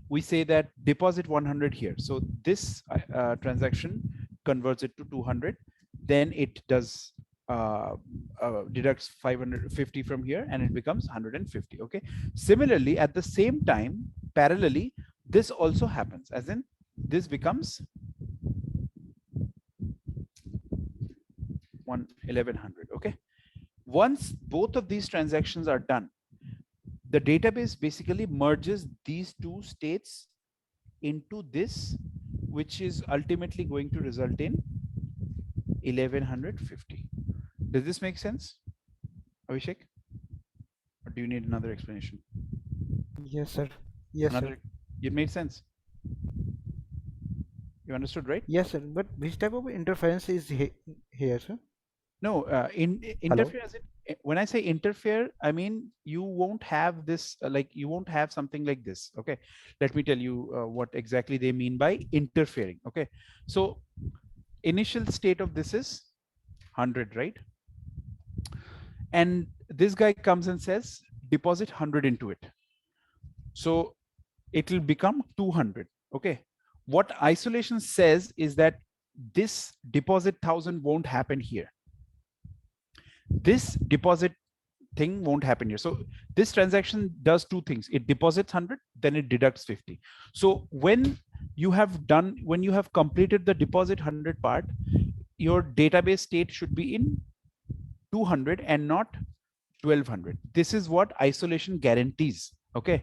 Speaker 1: we say that deposit 100 here. So this transaction converts it to 200. Then it does deducts 550 from here and it becomes 150. Okay. Similarly, at the same time, parallelly, this also happens, as in this becomes 1,100. Okay. Once both of these transactions are done, the database basically merges these two states into this, which is ultimately going to result in 1,150. Does this make sense, Abhishek? Or do you need another explanation?
Speaker 3: Yes, sir. Yes, sir.
Speaker 1: It made sense. You understood, right?
Speaker 3: Yes, sir. But which type of interference is here, sir?
Speaker 1: No, interfere as it, when I say interfere, I mean you won't have this, like you won't have something like this. Okay, let me tell you what exactly they mean by interfering. Okay, so initial state of this is 100, right? And this guy comes and says deposit 100 into it, so it will become 200. Okay, what isolation says is that this deposit 1,000 won't happen here. This deposit thing won't happen here. So this transaction does two things. It deposits 100, then it deducts 50. So when you have completed the deposit 100 part, your database state should be in 200 and not 1,200. This is what isolation guarantees. Okay,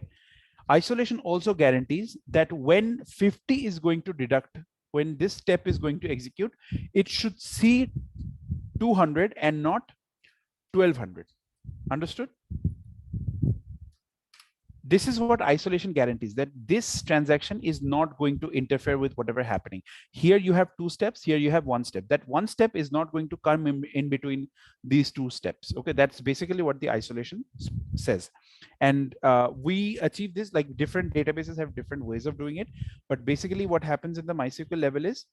Speaker 1: isolation also guarantees that when 50 is going to deduct, when this step is going to execute, it should see 200 and not 1,200. Understood? This is what isolation guarantees, that this transaction is not going to interfere with whatever happening. Here you have two steps, here you have one step. That one step is not going to come in between these two steps. Okay, that's basically what the isolation says. And we achieve this, like different databases have different ways of doing it. But basically what happens in the MySQL level is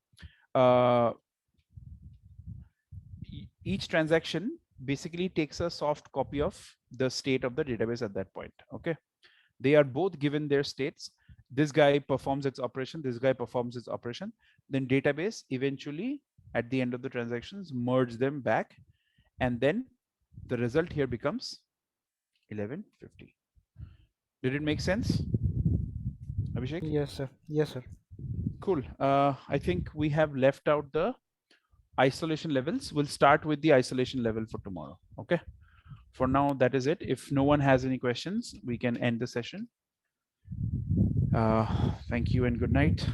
Speaker 1: each transaction basically takes a soft copy of the state of the database at that point. Okay, they are both given their states. This guy performs its operation, this guy performs its operation, then database eventually at the end of the transactions merge them back, and then the result here becomes 1150. Did it make sense, Abhishek?
Speaker 3: Yes, sir. Yes, sir.
Speaker 1: Cool. I think we have left out the isolation levels. We'll start with the isolation level for tomorrow. Okay. For now, that is it. If no one has any questions, we can end the session. Thank you and good night.